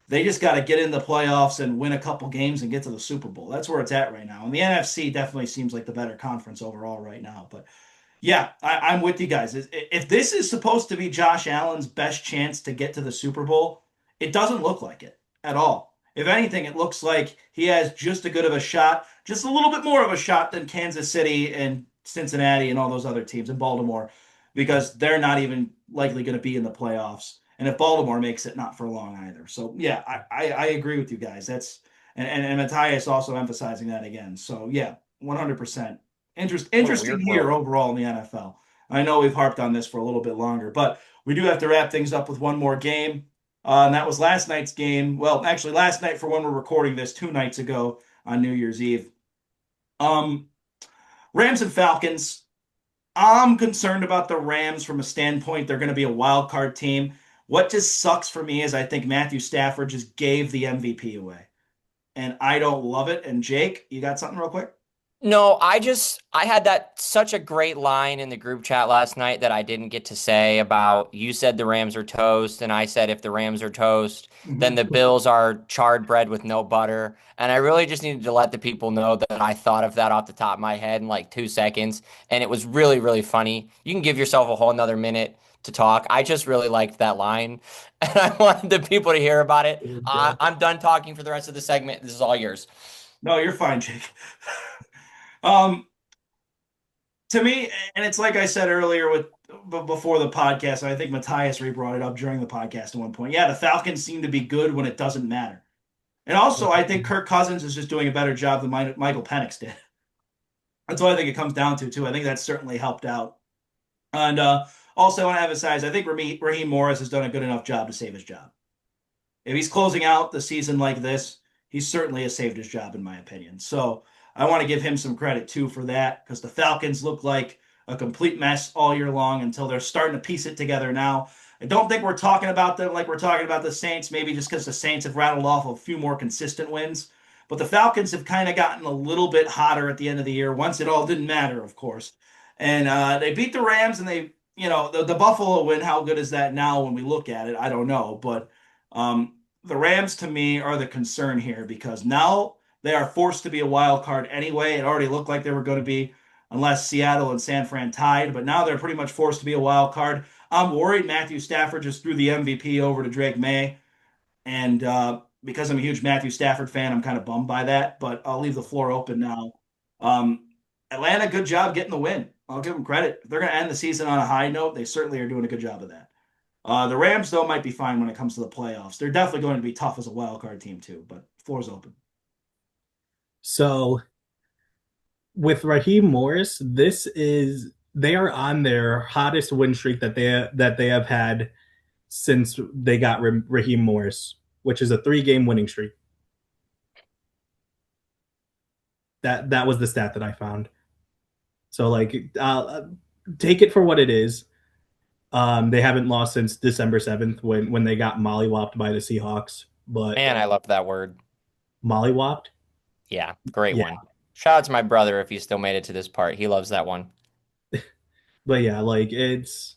They just got to get in the playoffs and win a couple games and get to the Super Bowl. That's where it's at right now. And the NFC definitely seems like the better conference overall right now. But yeah, I'm with you guys. If this is supposed to be Josh Allen's best chance to get to the Super Bowl, it doesn't look like it at all. If anything, it looks like he has just a good of a shot, just a little bit more of a shot than Kansas City and Cincinnati and all those other teams in Baltimore, because they're not even likely going to be in the playoffs. And if Baltimore makes it, not for long either. So yeah, I agree with you guys. That's and Matthias also emphasizing that again. So yeah, 100%. What a Interesting weird year world. overall in the NFL. I know we've harped on this for a little bit longer, but we do have to wrap things up with one more game. And that was last night's game. Well, actually, last night for when we're recording this, 2 nights ago on New Year's Eve. Um, Rams and Falcons. I'm concerned about the Rams from a standpoint. They're going to be a wild card team. What just sucks for me is I think Matthew Stafford just gave the MVP away, and I don't love it. And Jake, you got something real quick? No, I had that such a great line in the group chat last night that I didn't get to say about you said the Rams are toast, and I said if the Rams are toast, then Mm-hmm. the Bills are charred bread with no butter. And I really just needed to let the people know that I thought of that off the top of my head in like 2 seconds. And it was really, really funny. You can give yourself a whole another minute to talk. I just really liked that line, and I wanted the people to hear about it. I'm done talking for the rest of the segment. This is all yours. No, you're fine, Jake. um, to me, and it's like I said earlier with before the podcast, I think Matthias brought it up during the podcast at one point. Yeah, the Falcons seem to be good when it doesn't matter. And also, I think Kirk Cousins is just doing a better job than Michael Penix did. That's what I think it comes down to, too. I think that's certainly helped out. And also, I want to emphasize, I think Raheem Morris has done a good enough job to save his job. If he's closing out the season like this, he certainly has saved his job, in my opinion. So I want to give him some credit too for that because the Falcons look like a complete mess all year long until they're starting to piece it together now. I don't think we're talking about them like we're talking about the Saints, maybe just because the Saints have rattled off a few more consistent wins. But the Falcons have kind of gotten a little bit hotter at the end of the year once it all didn't matter, of course. And they beat the Rams and the Buffalo win. How good is that now when we look at it? I don't know. But the Rams to me are the concern here because now they are forced to be a wild card anyway. It already looked like they were going to be unless Seattle and San Fran tied, but now they're pretty much forced to be a wild card. I'm worried Matthew Stafford just threw the MVP over to Drake May, and because I'm a huge Matthew Stafford fan, I'm kind of bummed by that. But I'll leave the floor open now. Um, Atlanta, good job getting the win. I'll give them credit. If they're going to end the season on a high note, they certainly are doing a good job of that. The Rams, though, might be fine when it comes to the playoffs. They're definitely going to be tough as a wild card team, too, but floor's open. So with Raheem Morris, they are on their hottest win streak that they have had since they got Raheem Morris, which is a 3-game winning streak. That was the stat that I found. So like, take it for what it is. They haven't lost since December 7th when they got mollywopped by the Seahawks. But Man, I love that word. mollywopped, Yeah, great yeah. one. Shout out to my brother if he still made it to this part. He loves that one. But yeah, like it's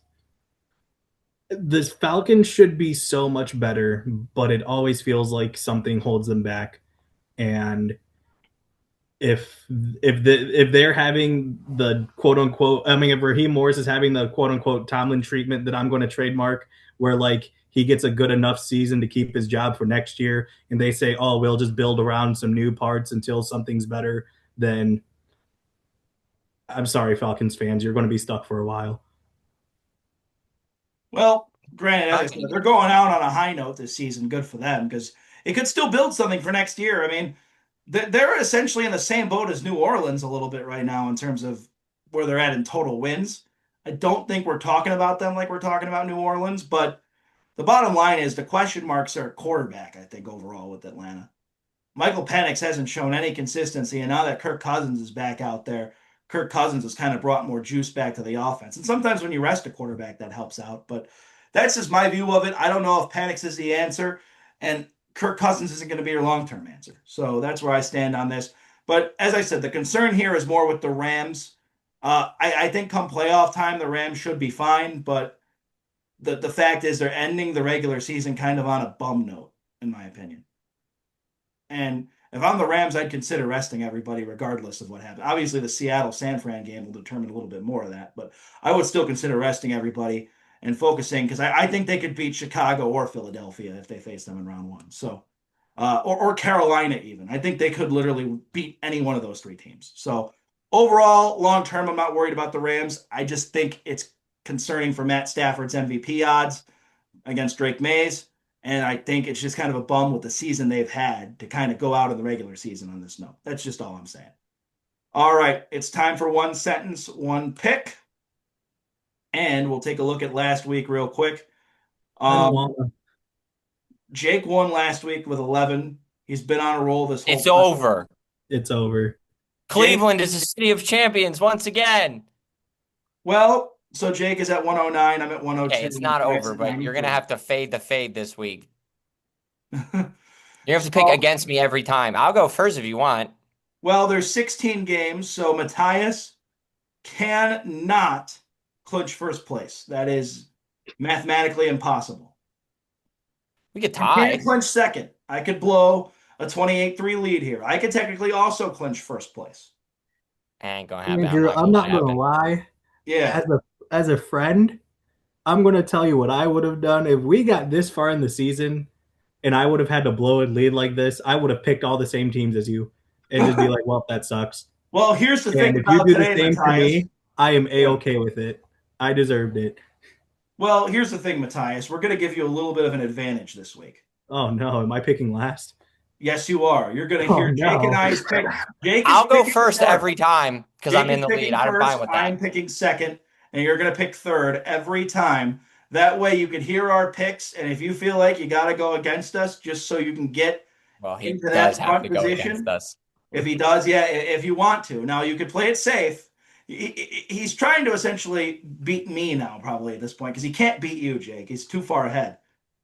this Falcons should be so much better, but it always feels like something holds them back. And if they're having the quote unquote, I mean, if Raheem Morris is having the quote unquote Tomlin treatment that I'm going to trademark, where like he gets a good enough season to keep his job for next year, and they say, oh, we'll just build around some new parts until something's better, then I'm sorry, Falcons fans, you're going to be stuck for a while. Well, granted, as I I said, mean, they're going out on a high note this season. Good for them because it could still build something for next year. I mean, they're essentially in the same boat as New Orleans a little bit right now in terms of where they're at in total wins. I don't think we're talking about them like we're talking about New Orleans, but the bottom line is the question marks are quarterback, I think, overall with Atlanta. Michael Penix hasn't shown any consistency, and now that Kirk Cousins is back out there, Kirk Cousins has kind of brought more juice back to the offense. And sometimes when you rest a quarterback, that helps out. But that's just my view of it. I don't know if Penix is the answer, and Kirk Cousins isn't going to be your long-term answer. So that's where I stand on this. But as I said, the concern here is more with the Rams. I think come playoff time, the Rams should be fine, but the fact is they're ending the regular season kind of on a bum note, in my opinion. And if I'm the Rams, I'd consider resting everybody regardless of what happens. Obviously, the Seattle San Fran game will determine a little bit more of that, but I would still consider resting everybody and focusing because I think they could beat Chicago or Philadelphia if they face them in round one. So, or Carolina even. I think they could literally beat any one of those three teams. So, overall, long term, I'm not worried about the Rams. I just think it's concerning for Matt Stafford's MVP odds against Drake Mays. And I think it's just kind of a bum with the season they've had to kind of go out in the regular season on this note. That's just all I'm saying. All right, it's time for one sentence, one pick. And we'll take a look at last week real quick. I don't want to. Jake won last week with 11. He's been on a roll this whole it's time. over. It's over. Jake, Cleveland is a city of champions once again. well, so Jake is at 109. I'm at Okay, 102. it's not Jack's over, at but you're gonna 93. have to fade the fade this week. You have to pick So, against me every time. I'll go first if you want. well, there's 16 games, so Matthias cannot clinch first place. That is mathematically impossible. We could I can't tie. clinch second. I could blow a 28-3 lead here. I could technically also clinch first place. Ain't gonna happen. I'm Andrew, not I'm gonna let it not gonna happen. lie. Yeah. As a friend, I'm going to tell you what I would have done if we got this far in the season and I would have had to blow a lead like this. I would have picked all the same teams as you and just be like, well, that sucks. Well, here's the thing And if you about do the today, same to Matthias. me, I am Yeah. a-okay with it. I deserved it. Well, here's the thing, Matthias. We're going to give you a little bit of an advantage this week. Oh no, am I picking last? Yes, you are. You're going to Oh hear Jake and no. I's pick. Jake is I'll go picking first first. every time because Jake I'm is in the lead. picking I'm fine first. with I'm that. picking second, and you're going to pick third every time. That way, you can hear our picks, and if you feel like you got to go against us, just so you can get Well, he into does that have front to go against position. us. If he does, yeah, if you want to. Now you could play it safe. He's trying to essentially beat me now, probably at this point, because he can't beat you, Jake. He's too far ahead.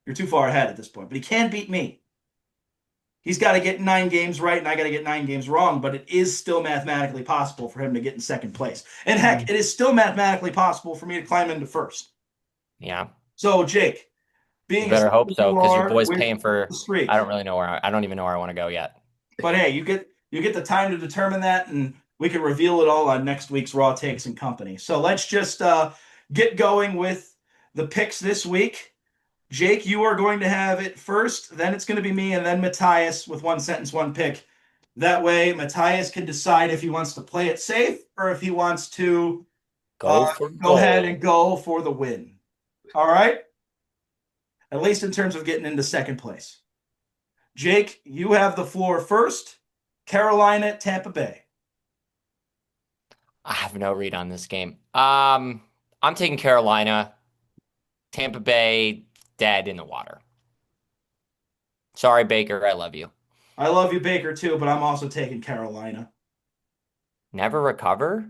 You're too far ahead at this point, but he can beat me. He's got to get 9 games right, and I got to get 9 games wrong, but it is still mathematically possible for him to get in second place. And heck, it is still mathematically possible for me to climb into first. Yeah. So, Jake, You being as better hope so you because your are boy's with paying for. the streak, I don't really know where. I don't even know where I want to go yet. but hey, you get the time to determine that, and we can reveal it all on next week's Raw Takes and Company. So let's just get going with the picks this week. Jake, you are going to have it first, then it's going to be me, and then Matthias with one sentence, one pick. That way, Matthias can decide if he wants to play it safe or if he wants to Go for go ahead and gold. go for the win. All right? At least in terms of getting into second place. Jake, you have the floor first. Carolina, Tampa Bay. I have no read on this game. I'm taking Carolina. Tampa Bay dead in the water. Sorry, Baker. I love you. I love you, Baker, too, but I'm also taking Carolina. Never recover.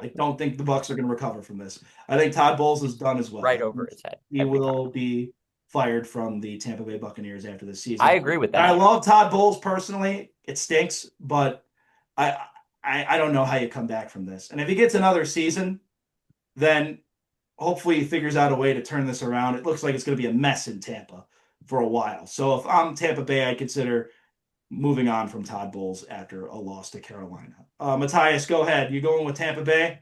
I don't think the Bucks are going to recover from this. I think Todd Bowles is done as well. Right over his head He every time. will be fired from the Tampa Bay Buccaneers after this I season. agree with And I that. love Todd Bowles personally. It stinks, but I, I don't know how you come back from this. And if he gets another season, then hopefully he figures out a way to turn this around. It looks like it's going to be a mess in Tampa for a while. So if I'm Tampa Bay, I consider moving on from Todd Bowles after a loss to Carolina. Matthias, go ahead. You going with Tampa Bay?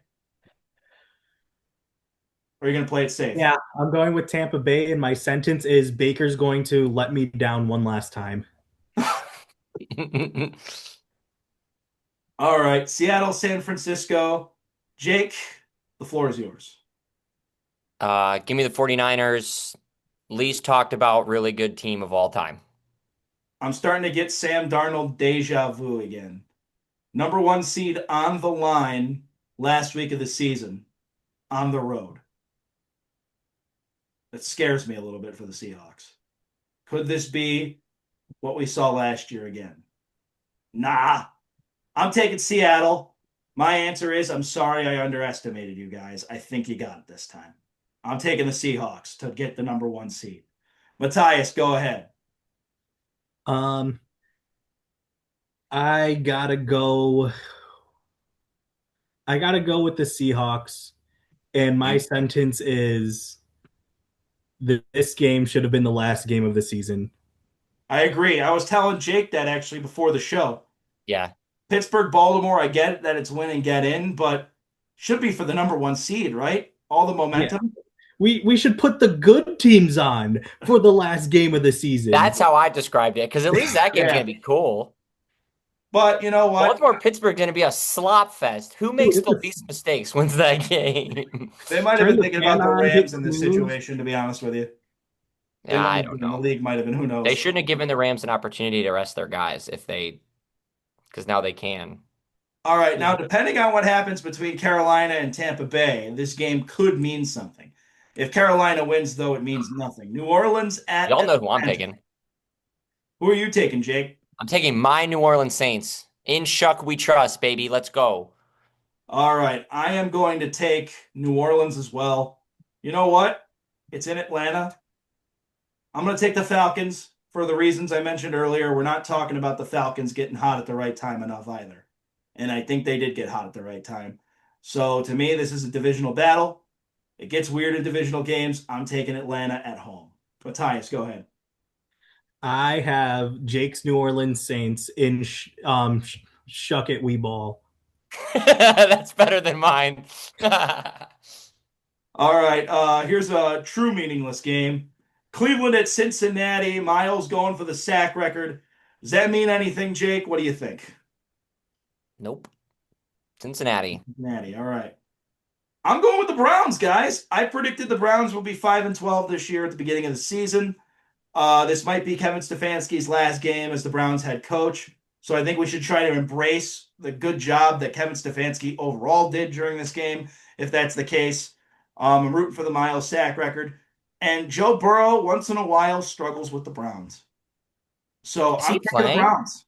Or are you going to play it safe? Yeah, I'm going with Tampa Bay, and my sentence is Baker's going to let me down one last time. All right. Seattle, San Francisco. Jake, the floor is yours. Give me the 49ers. Least talked about really good team of all time. I'm starting to get Sam Darnold deja vu again. Number one seed on the line last week of the season on the road. That scares me a little bit for the Seahawks. Could this be what we saw last year again? Nah. I'm taking Seattle. My answer is I'm sorry I underestimated you guys. I think you got it this time. I'm taking the Seahawks to get the number one seed. Matthias, go ahead. Um, I gotta go. I gotta go with the Seahawks, and my sentence is this game should have been the last game of the season. I agree. I was telling Jake that actually before the show. Yeah. Pittsburgh, Baltimore, I get that it's win and get in, but should be for the number one seed, right? All the Yeah, momentum. we should put the good teams on for the last game of the season. That's how I described it because at least that game's Yeah. going to be cool. But you know what? Baltimore Pittsburgh going to be a slop fest. Who makes Dude, the least mistakes wins that game? They might have turn been the thinking fan about the on, hit Rams in this snooze. situation, to be honest with you. They Yeah, might I have don't been. The know. league might have been. Who They knows? shouldn't have given the Rams an opportunity to rest their guys if they, because now they can. All right. Now, depending on what happens between Carolina and Tampa Bay, this game could mean something. If Carolina wins, though, it means nothing. New Orleans at Y'all know who I'm Atlanta. picking. Who are you taking, Jake? I'm taking my New Orleans Saints. In Shuck we trust, baby. Let's go. All right. I am going to take New Orleans as well. You know what? It's in Atlanta. I'm going to take the Falcons for the reasons I mentioned earlier. We're not talking about the Falcons getting hot at the right time enough either. And I think they did get hot at the right time. So to me, this is a divisional battle. It gets weird in divisional games. I'm taking Atlanta at home. Matthias, go ahead. I have Jake's New Orleans Saints in Shuck It We Ball. That's better than mine. All right, here's a true meaningless game. Cleveland at Cincinnati. Miles going for the sack record. Does that mean anything, Jake? What do you think? Nope. Cincinnati. Cincinnati. All right. I'm going with the Browns, guys. I predicted the Browns will be 5-12 this year at the beginning of the season. This might be Kevin Stefanski's last game as the Browns head coach. So I think we should try to embrace the good job that Kevin Stefanski overall did during this game, if that's the case. I'm rooting for the Miles sack record. And Joe Burrow, once in a while, struggles with the Browns. So Is I'm he picking the playing? Browns.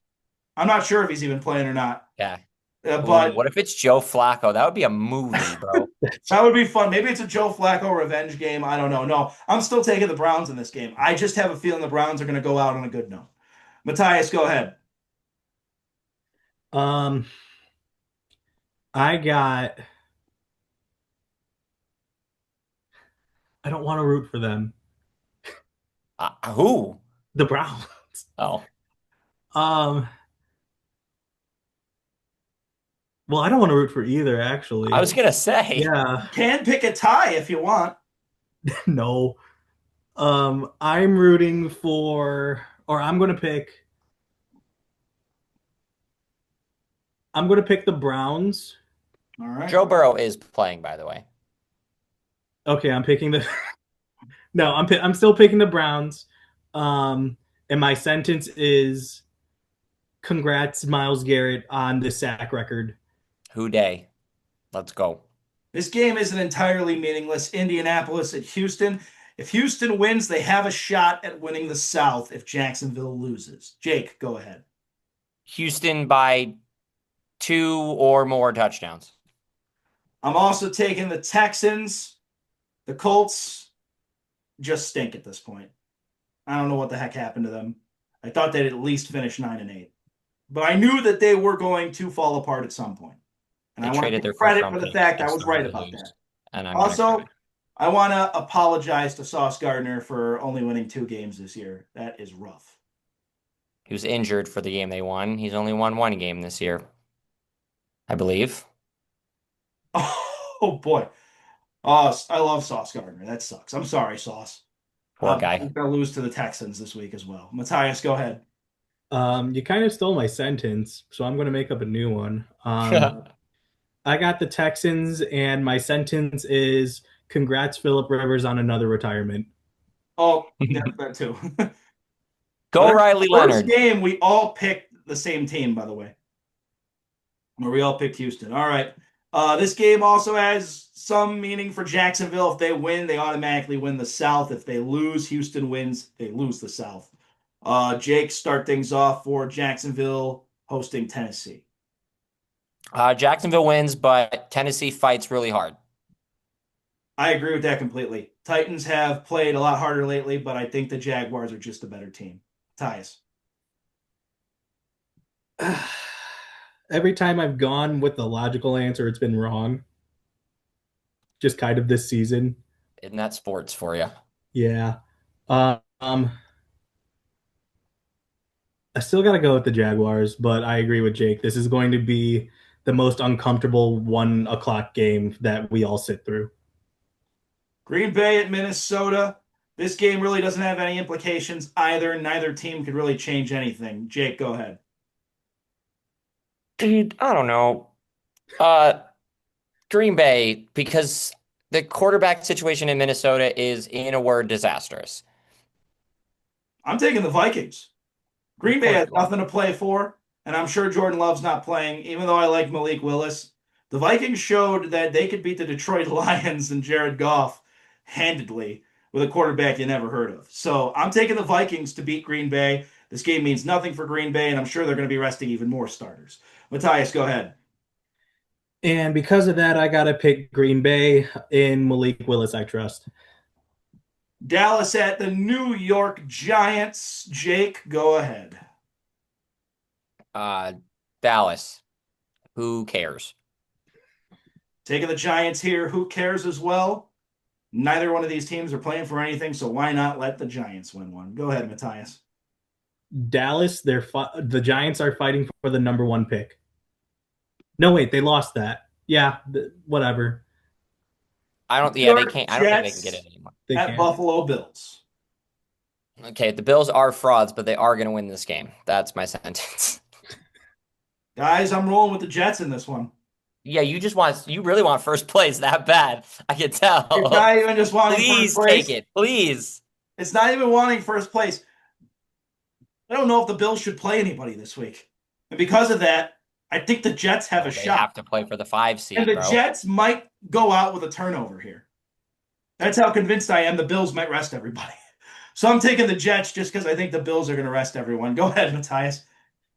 I'm not sure if he's even playing or not. Yeah. Ooh, But what if it's Joe Flacco? That would be a movie, bro. that would be fun. Maybe it's a Joe Flacco revenge game. I don't know. No, I'm still taking the Browns in this game. I just have a feeling the Browns are going to go out on a good note. Matthias, go ahead. Um, I got. I don't want to root for them. Who? The Browns. Oh, Um, well, I don't want to root for either, I actually. was gonna say. Yeah, Can pick a tie if you want. no. I'm rooting for, or I'm gonna pick the Browns. All right. Joe Burrow is playing, by the way. Okay, I'm picking the. No, I'm still picking the Browns. Um, and my sentence is, congrats, Miles Garrett, on the sack record. Who day? Let's go. This game isn't entirely meaningless. Indianapolis at Houston. If Houston wins, they have a shot at winning the South if Jacksonville loses. Jake, go ahead. Houston by two or more touchdowns. I'm also taking the Texans. The Colts just stink at this point. I don't know what the heck happened to them. I thought they'd at least finish 9-8. But I knew that they were going to fall apart at some point. And They I want to traded take their first credit round for the pick fact I and was started right to about that. lose. And I'm gonna Also, cry. I want to apologize to Sauce Gardner for only winning 2 games this year. That is rough. He was injured for the game they won. He's only won one game this year, I believe. Oh boy. Oh, I love Sauce Gardner. That sucks. I'm sorry, Sauce. Poor He's guy. going to lose to the Texans this week as well. Matthias, go ahead. You kind of stole my sentence, so I'm gonna make up a new one. I got the Texans, and my sentence is, congrats, Philip Rivers, on another retirement. Oh, that's that too. Go That's the Riley first Leonard. game we all picked the same team, by the way. Where we all picked Houston. All right. This game also has some meaning for Jacksonville. If they win, they automatically win the South. If they lose, Houston wins, they lose the South. Jake, start things off for Jacksonville hosting Tennessee. Jacksonville wins, but Tennessee fights really hard. I agree with that completely. Titans have played a lot harder lately, but I think the Jaguars are just a better team. Tyus. Every time I've gone with the logical answer, it's been wrong. Just kind of this season. Isn't that sports for you? Yeah. I still got to go with the Jaguars, but I agree with Jake. This is going to be the most uncomfortable 1 o'clock game that we all sit through. Green Bay at Minnesota. This game really doesn't have any implications either. Neither team could really change anything. Jake, go ahead. Dude, I don't know. Uh, Green Bay, because the quarterback situation in Minnesota is, in a word, disastrous. I'm taking the Vikings. Of Green Bay course has you are. nothing to play for, and I'm sure Jordan Love's not playing, even though I like Malik Willis. The Vikings showed that they could beat the Detroit Lions and Jared Goff handedly with a quarterback you never heard of. So I'm taking the Vikings to beat Green Bay. This game means nothing for Green Bay, and I'm sure they're going to be resting even more starters. Matthias, go ahead. And because of that, I got to pick Green Bay. In Malik Willis, I trust. Dallas at the New York Giants. Jake, go ahead. Uh, Dallas, who cares? Taking the Giants here. Who cares as well? Neither one of these teams are playing for anything, so why not let the Giants win one? Go ahead, Matthias. Dallas, the Giants are fighting for the number one pick. No, wait, they lost that. Yeah, whatever. I don't. Yeah, they York can't. I don't think they can get it Jets anymore. They at can't. Buffalo Bills. Okay, the Bills are frauds, but they are going to win this game. That's my sentence. Guys, I'm rolling with the Jets in this one. Yeah, you really want first place that bad. I can It's tell. not even just wanting first Please take place. it. Please. It's not even wanting first place. I don't know if the Bills should play anybody this week. And because of that, I think the Jets have a No, they shot. have to play for the 5 And seed, the bro. Jets might go out with a turnover here. That's how convinced I am the Bills might rest everybody. So I'm taking the Jets just because I think the Bills are going to rest everyone. Go ahead, Matthias.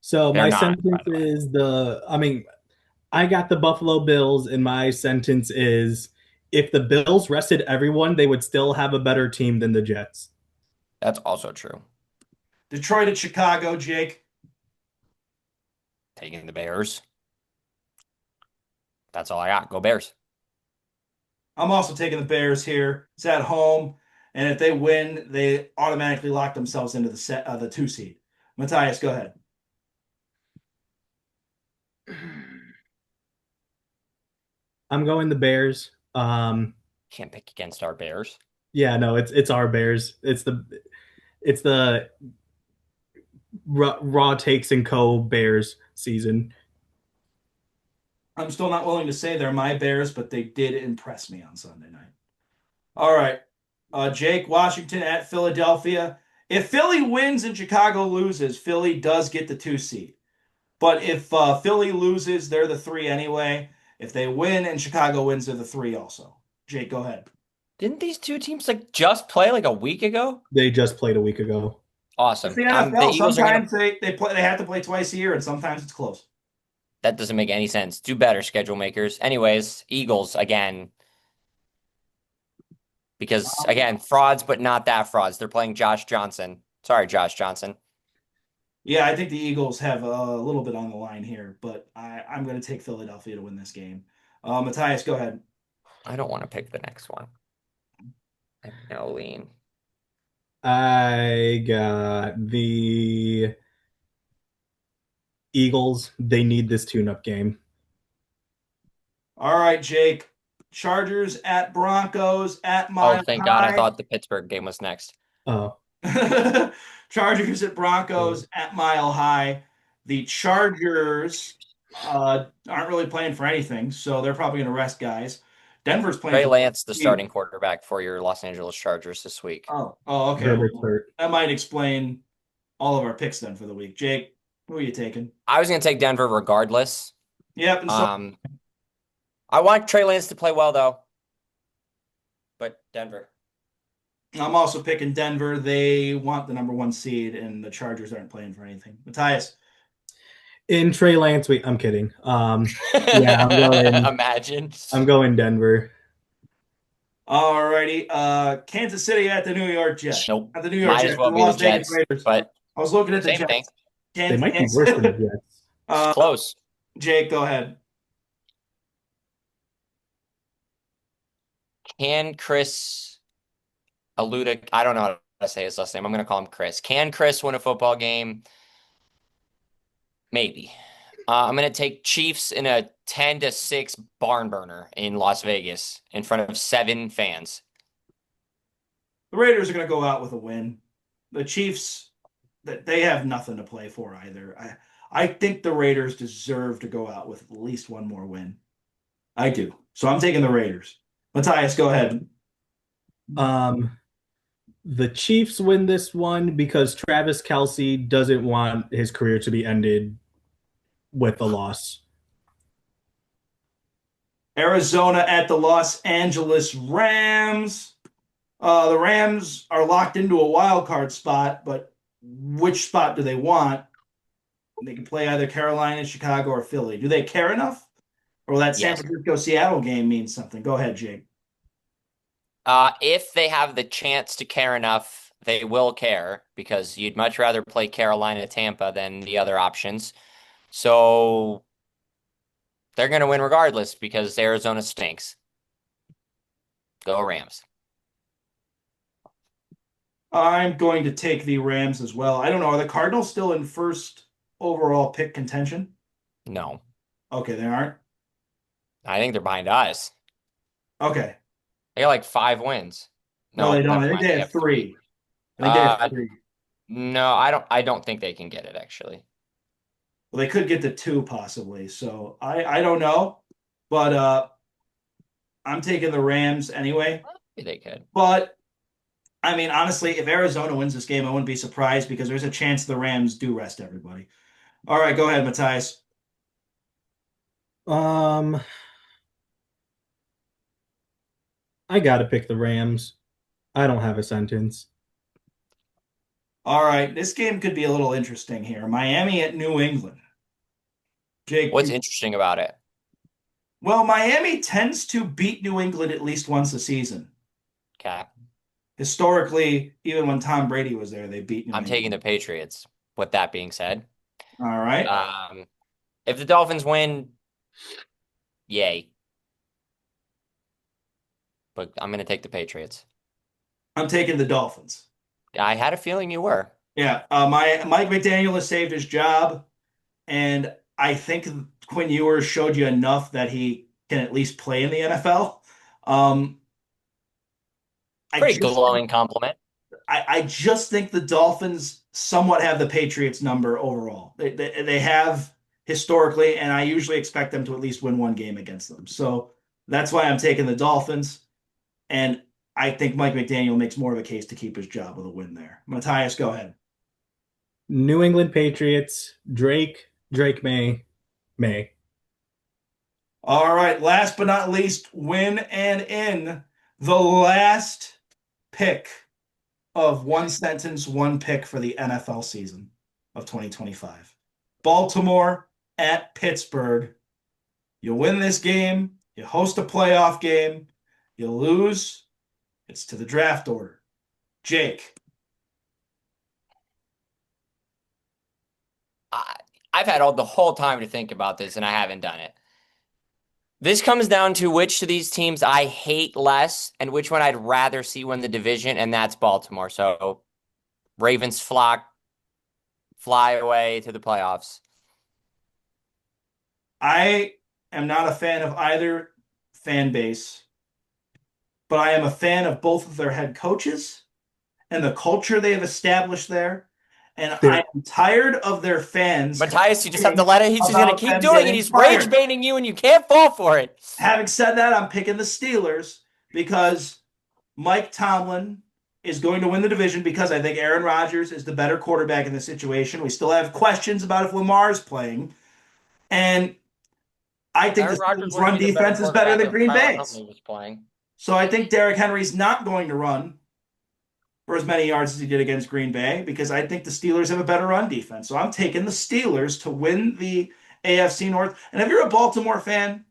So They're my not, by sentence the way. is I mean, I got the Buffalo Bills, and my sentence is if the Bills rested everyone, they would still have a better team than the Jets. That's also true. Detroit at Chicago, Jake. Taking the Bears. That's all I got. Go Bears. I'm also taking the Bears here. It's at home, and if they win, they automatically lock themselves into the 2 seed. Matthias, go ahead. I'm going the Bears. Can't pick against our Bears. Yeah, no, it's our Bears. It's the raw takes and co Bears season. I'm still not willing to say they're my Bears, but they did impress me on Sunday night. All right. Jake, Washington at Philadelphia. If Philly wins and Chicago loses, Philly does get the 2 seed. But if Philly loses, they're the 3 anyway. If they win and Chicago wins, they're the 3 also. Jake, go ahead. Didn't these two teams like just play like a week ago? They just played a week ago. It's Awesome. the The NFL. Eagles are gonna. Sometimes they have to play twice a year, and sometimes it's close. That doesn't make any sense. Do better, schedule makers. Anyways, Eagles again. Because again, frauds, but not that frauds. They're playing Josh Johnson. Sorry, Josh Johnson. Yeah, I think the Eagles have a little bit on the line here, but I'm going to take Philadelphia to win this game. Matthias, go ahead. I don't want to pick the next one. I have no lean. I got the Eagles. They need this tune-up game. All right, Jake. Chargers at Broncos at Oh, Mile thank God. I High. thought the Pittsburgh game was next. Oh, Chargers at Broncos at Mile High. The Chargers aren't really playing for anything, so they're probably going to rest guys. Denver's playing Trey for. Lance, the starting quarterback for your Los Angeles Chargers this week. Oh, okay. Herbert's Well, hurt. that might explain all of our picks then for the week. Jake, who are you taking? I was going to take Denver regardless. Yep, and so I want Trey Lance to play well, though. But Denver. I'm also picking Denver. They want the number 1 seed, and the Chargers aren't playing for anything. Matthias. In Trey Lance, I'm kidding. Yeah, I'm going. Imagine. I'm going Denver. All righty. Kansas City at the New York Jets. Nope. At the New York Might Jets. as well The be the Las Vegas Jets. Raiders. But I was looking at the same thing. Jets. They might be worse than the Jets. It's close. Jake, go ahead. Can Chris Aluda, I don't know how to say his last name. I'm going to call him Chris. Can Chris win a football game? Maybe. I'm going to take Chiefs in a 10-6 barn burner in Las Vegas in front of 7 fans. The Raiders are going to go out with a win. The Chiefs, they have nothing to play for either. I think the Raiders deserve to go out with at least one more win. I do. So I'm taking the Raiders. Matthias, go ahead. The Chiefs win this one because Travis Kelce doesn't want his career to be ended with a loss. Arizona at the Los Angeles Rams. The Rams are locked into a wild card spot, but which spot do they want? They can play either Carolina, Chicago, or Philly. Do they care enough? Or will that San Yes. Francisco Seattle game mean something? Go ahead, Jake. If they have the chance to care enough, they will care because you'd much rather play Carolina, Tampa than the other options. So they're going to win regardless because Arizona stinks. Go Rams. I'm going to take the Rams as well. I don't know. Are the Cardinals still in first overall pick contention? No, Okay, they aren't. I think they're behind us. Okay. They got like 5 wins. No, No, they don't. never I think mind. they They have have three. three. I think they have Uh, three. no, I don't think they can get it actually. Well, they could get to two possibly. So I don't know, but I'm taking the Rams anyway. Maybe they could. But I mean, honestly, if Arizona wins this game, I wouldn't be surprised because there's a chance the Rams do rest everybody. All right, go ahead, Matthias. Um, I gotta pick the Rams. I don't have a sentence. All right, this game could be a little interesting here. Miami at New England. Jake, What's interesting about it? well, Miami tends to beat New England at least once a season. Okay. Historically, even when Tom Brady was there, they beat New I'm taking England. the Patriots. With that being said, All right. um, if the Dolphins win, yay. But I'm going to take the Patriots. I'm taking the Dolphins. I had a feeling you were. Yeah, my Mike McDaniel has saved his job, and I think Quinn Ewers showed you enough that he can at least play in the NFL. Um, I Pretty just glowing compliment. I just think the Dolphins somewhat have the Patriots number overall. They have historically, and I usually expect them to at least win one game against them. So that's why I'm taking the Dolphins, and I think Mike McDaniel makes more of a case to keep his job with a win there. Matthias, go ahead. New England Patriots, Drake May. All right, last but not least, win and in the last pick of one sentence, one pick for the NFL season of 2025. Baltimore at Pittsburgh. You win this game, you host a playoff game, you lose, it's to the draft order. Jake. I, I've had all the whole time to think about this, and I haven't done it. This comes down to which of these teams I hate less and which one I'd rather see win the division, and that's Baltimore. So Ravens fly away to the playoffs. I am not a fan of either fan base, but I am a fan of both of their head coaches and the culture they have established there. And I They're am tired of their fans Matthias, you just have to complaining let it. He's just gonna about keep them doing it. getting He's rage fired. baiting you, and you can't fall for it. Having said that, I'm picking the Steelers because Mike Tomlin is going to win the division because I think Aaron Rodgers is the better quarterback in this situation. We still have questions about if Lamar is playing. And I think the Aaron Rodgers Steelers' wouldn't run be the better defense is better quarterback than if Green Tyler Bay's. Huntley was playing. So I think Derrick Henry's not going to run for as many yards as he did against Green Bay because I think the Steelers have a better run defense. So I'm taking the Steelers to win the AFC North. And if you're a Baltimore fan,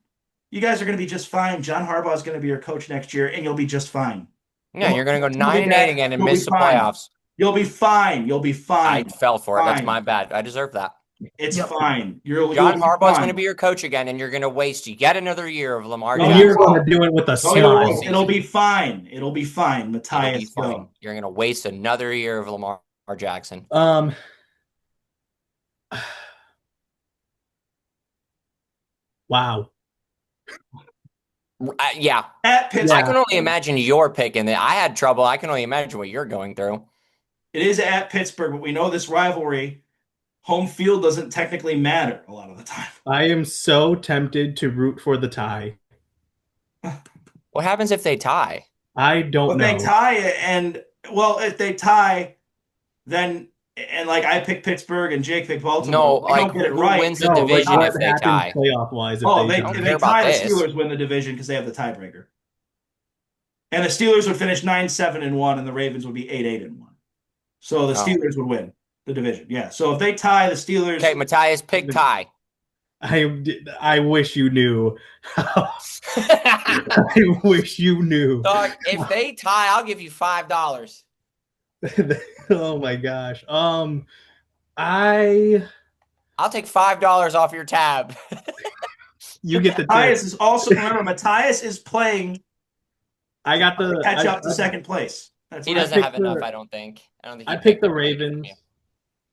you guys are going to be just fine. John Harbaugh is going to be your coach next year, and you'll be just fine. Yeah, you're gonna go You'll nine be and eight back. again and You'll be miss the fine. playoffs. You'll be fine. You'll be I fine. fell for it. That's Fine. my bad. I deserve that. It's Yep. fine. You'll John be Harbaugh is going to fine. be your coach again, and you're going to waste yet another year of Lamar No, and you you're Jackson. going to won't. do it with a No, you All won't. smile. It'll season. be fine. It'll be fine. It'll be Matthias, fine. go. You're going to waste another year of Lamar Jackson. Um, wow. Yeah, At I Pittsburgh. can only imagine your pick, and I had trouble. I can only imagine what you're going through. It is at Pittsburgh, but we know this rivalry, home field doesn't technically matter a lot of the time. I am so tempted to root for the tie. What happens if they tie? I don't But they know. tie and well, if they tie, then and like I picked Pittsburgh and Jake picked No, Baltimore. We like don't get it who right. wins the No, like division what if they happens tie? playoff wise if Oh, they they I tie. don't if care they about tie, the this. Steelers win the division because they have the tiebreaker. And the Steelers would finish 9-7-1, and the Ravens would be 8-8-1. So the Oh, Steelers would win the division. Yeah. So if they tie, the okay, Steelers. Matthias, pick tie. I wish you knew. I wish you knew. Dog, if they tie, I'll give you $5. Oh my gosh. I I'll take $5 off your tab. you get the tip. Matthias is also remember Matthias is playing I got to the catch up to second place. That's He right. doesn't have picked enough, the- I don't think. I don't think I he picked the more than you. Ravens.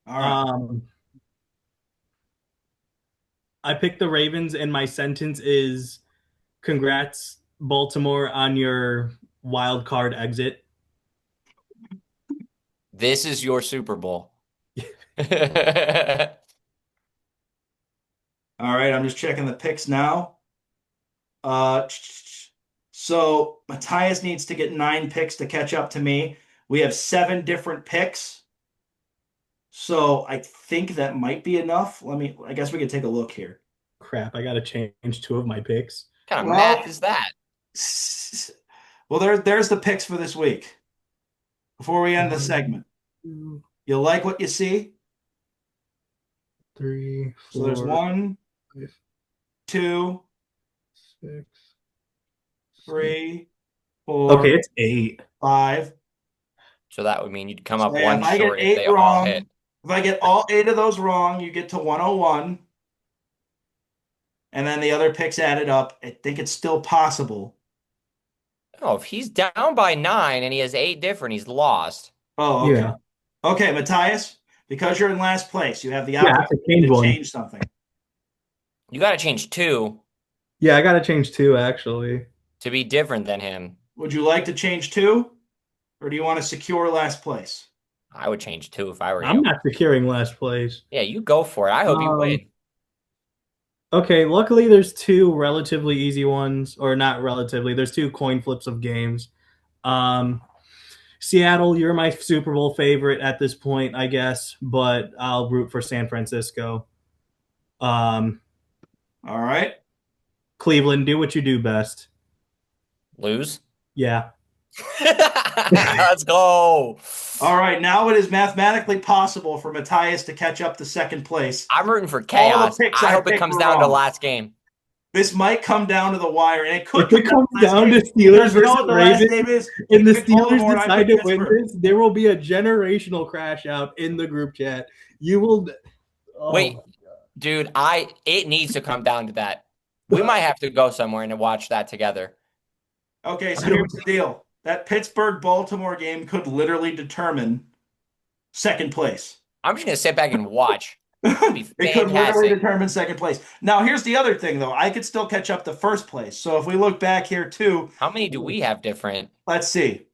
All right. I picked the Ravens, and my sentence is congrats, Baltimore, on your wild card exit. This is your Super Bowl. All right, I'm just checking the picks now. Uh, so Matthias needs to get 9 picks to catch up to me. We have 7 different picks. So I think that might be enough. I guess we could take a look here. Crap, I got to change 2 of my picks. What kind of math Well, is that? well, there's the picks for this week. Before we end the 1, segment, 2, you like what you see? 3, So there's 4, 1, 5, 2, 6, 7. 3, Okay, 4, it's 8. 5. So that would mean you'd come So up yeah, one if I get short if 8 they all hit. wrong, if I get all 8 of those wrong, you get to 101. And then the other picks added up. I think it's still possible. Oh, if he's down by 9 and he has 8 different, he's lost. Oh, okay. Yeah. Okay, Matthias, because you're in last place, you have the Yeah, I have to opportunity change to one. change something. You got to change 2 Yeah, I got to change 2 actually. to be different than him. Would you like to change 2, or do you want to secure last place? I would change 2 if I were I'm you. not securing last place. Yeah, you go for it. I hope you Um, win. okay, luckily there's 2 relatively easy ones, or not relatively. There's 2 coin flips of games. Um, Seattle, you're my Super Bowl favorite at this point, I guess, but I'll root for San Francisco. Um, All right. Cleveland, do what you do best. Lose? Yeah. Let's go. All right. Now it is mathematically possible for Matthias to catch up to second place. I'm rooting for All the chaos. picks I I hope it picked comes were down to wrong. last game. This might come down to the wire, and it could If come it comes down to the last down to game. Steelers Because you know what versus the last Ravens game is? and He the picked Steelers Baltimore, and I decide picked to win Pittsburgh. this, there will be a generational crash out in the group chat. You will. Oh Wait, my dude, it needs to come down to that. We might have to go somewhere and watch that together. Okay, so God. here's the deal. That Pittsburgh-Baltimore game could literally determine second place. I'm just gonna sit back and watch. It'd be It could literally fantastic. determine second place. Now, here's the other thing, though. I could still catch up to first place. So if we look back here, too, How many do we have different? let's see.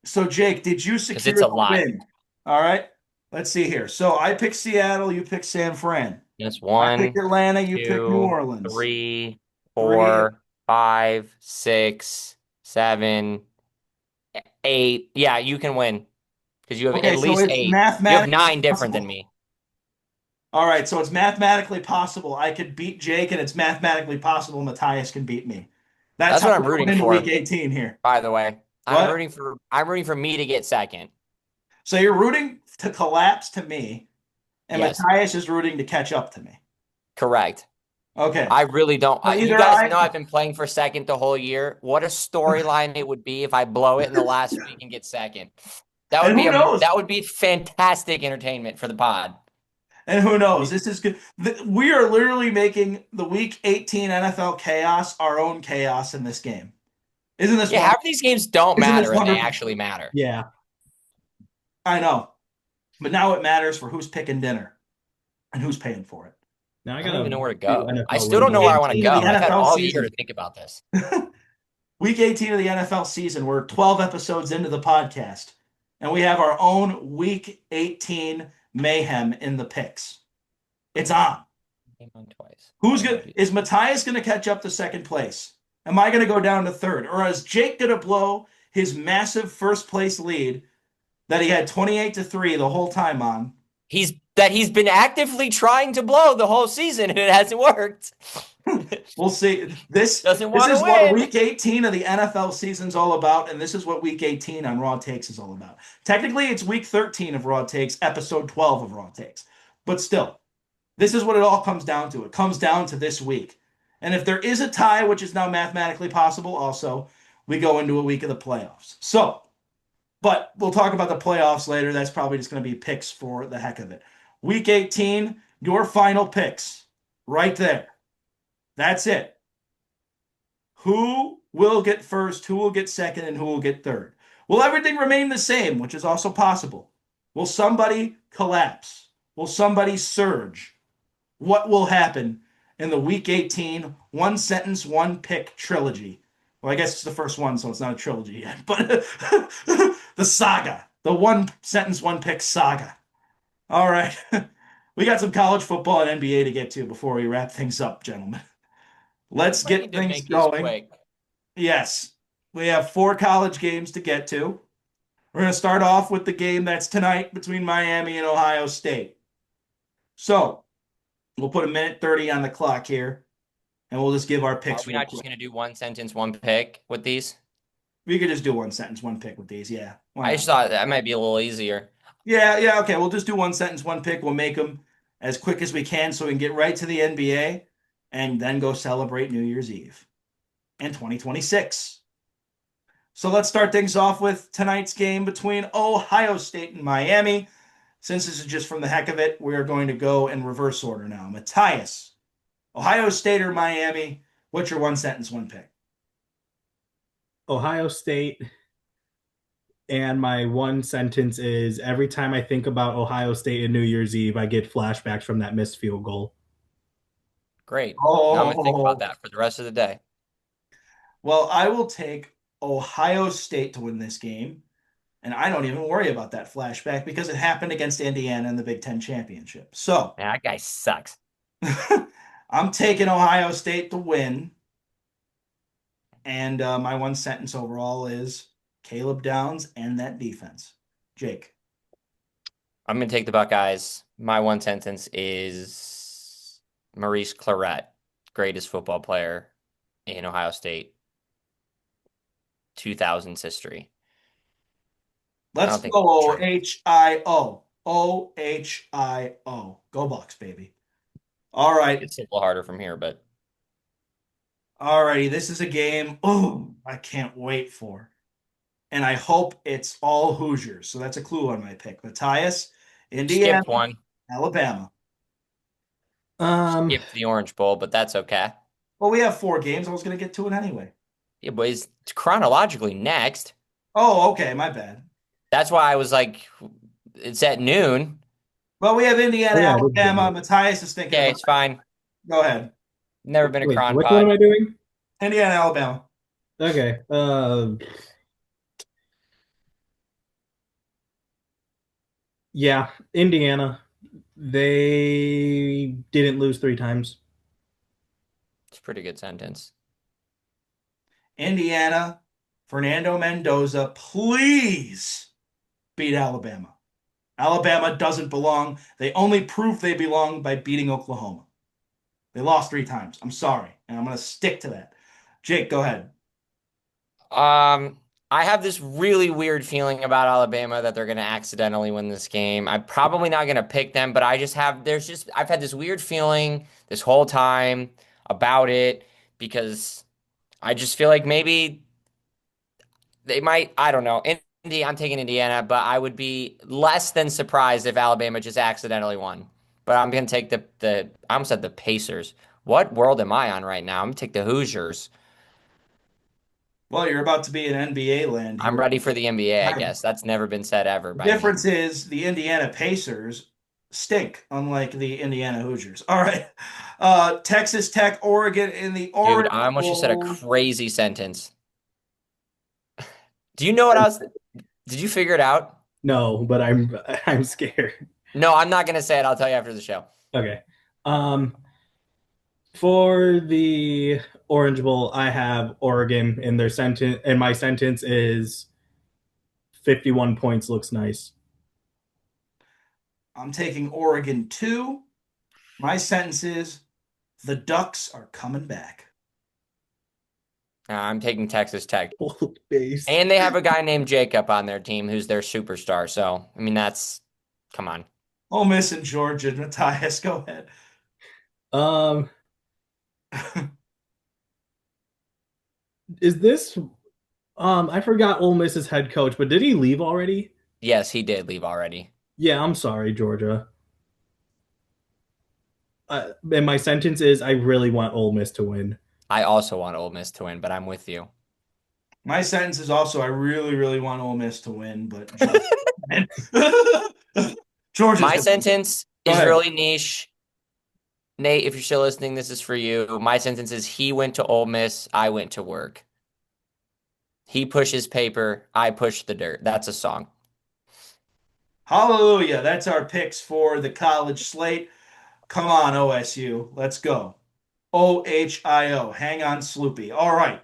So, Jake, did you Because secure it's a the lot. win? All right. Let's see here. So I picked Seattle. You picked San Fran. That's I picked 1, Atlanta. You picked New 2, Orleans. 3, Three. 4, 5, 6, 7, 8. Yeah, you can win because you have Okay, at so least it's 8. You have mathematically 9 different than possible. me. All right, so it's mathematically possible. I could beat Jake, and it's mathematically possible Matthias can beat me. That's That's how what I'm we're going rooting into for, week 18 here. by the way. What? I'm rooting for me to get second. So you're rooting to collapse to me, and Yes, Matthias is rooting to catch up to me. correct. Okay. I really don't. So You either guys know I've been playing for second the whole year. What a storyline it would be if I blow it in the last week and get second. That and would be who knows? that would be fantastic entertainment for the pod. And who knows? This is good. We are literally making the Week 18 NFL chaos our own chaos in this game. Isn't this Yeah, wonderful? half of these games don't Isn't this matter and they wonderful? actually matter. Yeah. I know. But now it matters for who's picking dinner and who's paying for it. Now I I got don't even know where to few go. I NFL still don't know windows. where I want to 18 go. of the I've had NFL all year season. to think about this. Week 18 of the NFL season. We're 12 episodes into the podcast, and we have our own Week 18 mayhem in the picks. It's on. Came on twice. Is Matthias going to catch up to second place? Am I going to go down to third? Or is Jake going to blow his massive first place lead that he had 28-3 the whole time on? He's been actively trying to blow the whole season and it hasn't worked. We'll see. This Doesn't want is to what win. Week 18 of the NFL season's all about, and this is what Week 18 on Raw Takes is all about. Technically, it's Week 13 of Raw Takes, Episode 12 of Raw Takes. But still, this is what it all comes down to. It comes down to this week. And if there is a tie, which is now mathematically possible also, we go into a week of the playoffs. So, but we'll talk about the playoffs later. That's probably just going to be picks for the heck of it. Week 18, your final picks right there. That's it. Who will get first, who will get second, and who will get third? Will everything remain the same, which is also possible? Will somebody collapse? Will somebody surge? What will happen in the Week 18 one sentence, one pick trilogy? Well, I guess it's the first one, so it's not a trilogy yet. But the saga, the one sentence, one pick saga. All right. We got some college football and NBA to get to before we wrap things up, gentlemen. We Let's might get need to things make these going. quick. Yes, we have four college games to get to. We're going to start off with the game that's tonight between Miami and Ohio State. So we'll put a minute 30 on the clock here, and we'll just give our Are picks we real not just quick. going to do one sentence, one pick with these? We could just do one sentence, one pick with these. Yeah, why I not? just thought that might be a little easier. Yeah, yeah, okay. We'll just do one sentence, one pick. We'll make them as quick as we can so we can get right to the NBA and then go celebrate New Year's Eve in 2026. So let's start things off with tonight's game between Ohio State and Miami. Since this is just from the heck of it, we are going to go in reverse order now. Matthias, Ohio State or Miami? What's your one sentence, one pick? Ohio State. And my one sentence is every time I think about Ohio State and New Year's Eve, I get flashbacks from that missed field goal. Great. Now I'm going to think about Oh, that for the rest of the day. well, I will take Ohio State to win this game. And I don't even worry about that flashback because it happened against Indiana in the Big Ten championship. So Man, that guy sucks. I'm taking Ohio State to win. And my one sentence overall is Caleb Downs and that defense. Jake. I'm going to take the Buckeyes. My one sentence is Maurice Claret, greatest football player in Ohio State 2000s history. I Let's don't think go true. OHIO. OHIO. Go Bucks, baby. All right. It's a little harder from here, but All righty. This is a game. Oh, I can't wait for. And I hope it's all Hoosiers. So that's a clue on my pick. Matthias, Indiana, skipped one. Alabama. Um, Skipped the Orange Bowl, but that's okay. Well, we have four games. I was going to get to it anyway. Yeah, but it's chronologically next. Oh, okay. My bad. That's why I was like, it's at noon. Well, we have oh Indiana, yeah, it is Alabama. good. Matthias is thinking Okay, about it's it. fine. Go ahead. Never been a Wait, cron which one am pod. I doing? Indiana, Alabama. Okay. Yeah, Indiana. They didn't lose three times. It's a pretty good sentence. Indiana, Fernando Mendoza, please beat Alabama. Alabama doesn't belong. They only prove they belong by beating Oklahoma. They lost three times. I'm sorry, and I'm going to stick to that. Jake, go ahead. Um, I have this really weird feeling about Alabama that they're going to accidentally win this game. I'm probably not going to pick them, but I've had this weird feeling this whole time about it because I just feel like maybe they might, I don't know. I'm taking Indiana, but I would be less than surprised if Alabama just accidentally won. But I'm going to take I almost said the Pacers. What world am I on right now? I'm going to take the Hoosiers. Well, you're about to be in NBA land I'm here. ready for the NBA, I guess. That's never been said ever The by me. difference is the Indiana Pacers stink, unlike the Indiana Hoosiers. All right. Texas Tech, Oregon in the Dude, Orange I almost just said a Bowl. crazy sentence. Do you know what I was? Did you figure it out? No, but I'm scared. No, I'm not going to say it. I'll tell you after the show. Okay. Um, for the Orange Bowl, I have Oregon in their sentence, and my sentence is 51 points looks nice. I'm taking Oregon 2. My sentence is the Ducks are coming back. I'm taking Texas Tech. Old base. And they have a guy named Jacob on their team who's their superstar. So, I mean, come on. Ole Miss and Georgia. Matthias, go ahead. Um, is this I forgot Ole Miss's head coach, but did he leave already? Yes, he did leave already. Yeah, I'm sorry, Georgia. And my sentence is I really want Ole Miss to win. I also want Ole Miss to win, but I'm with you. My sentence is also I really, really want Ole Miss to win, but Georgia's My gonna win. sentence Go is ahead. really niche. Nate, if you're still listening, this is for you. My sentence is he went to Ole Miss, I went to work. He pushes paper, I push the dirt. That's a song. Hallelujah. That's our picks for the college slate. Come on, OSU. Let's go. OHIO. Hang on, Sloopy. All right.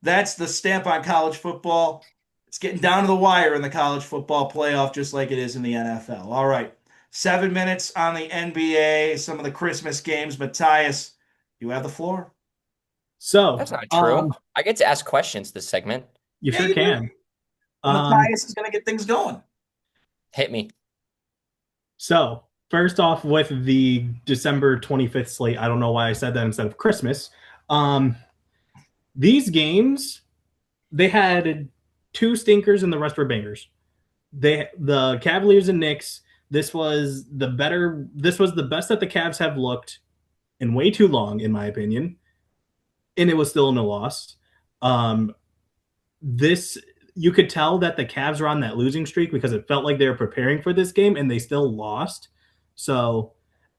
That's the stamp on college football. It's getting down to the wire in the college football playoff, just like it is in the NFL. All right. 7 minutes on the NBA, some of the Christmas games. Matthias, you have the floor. So, That's not true. I get to ask questions this segment. you Yeah, sure you do. can. Well, Um, Matthias is going to get things going. Hit me. so first off, with the December 25th slate, I don't know why I said that instead of Christmas. Um, these games, they had two stinkers and the rest were bangers. The Cavaliers and Knicks, this was the best that the Cavs have looked in way too long, in my opinion. And it was still no loss. Um, this you could tell that the Cavs were on that losing streak because it felt like they were preparing for this game and they still lost. So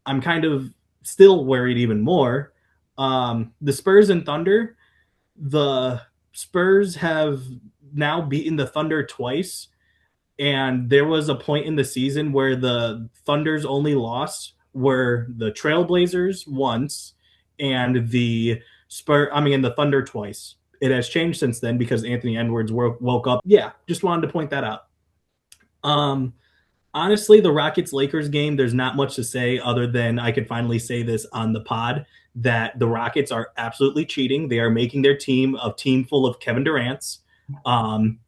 I'm kind of still worried even more. The Spurs and Thunder, the Spurs have now beaten the Thunder twice, and there was a point in the season where the Thunder's only loss were the Trailblazers once and the Thunder twice. It has changed since then because Anthony Edwards woke up. Yeah, just wanted to point that out. Um, Honestly, the Rockets Lakers game, there's not much to say other than I could finally say this on the pod that the Rockets are absolutely cheating. They are making their team a team full of Kevin Durant's. Um,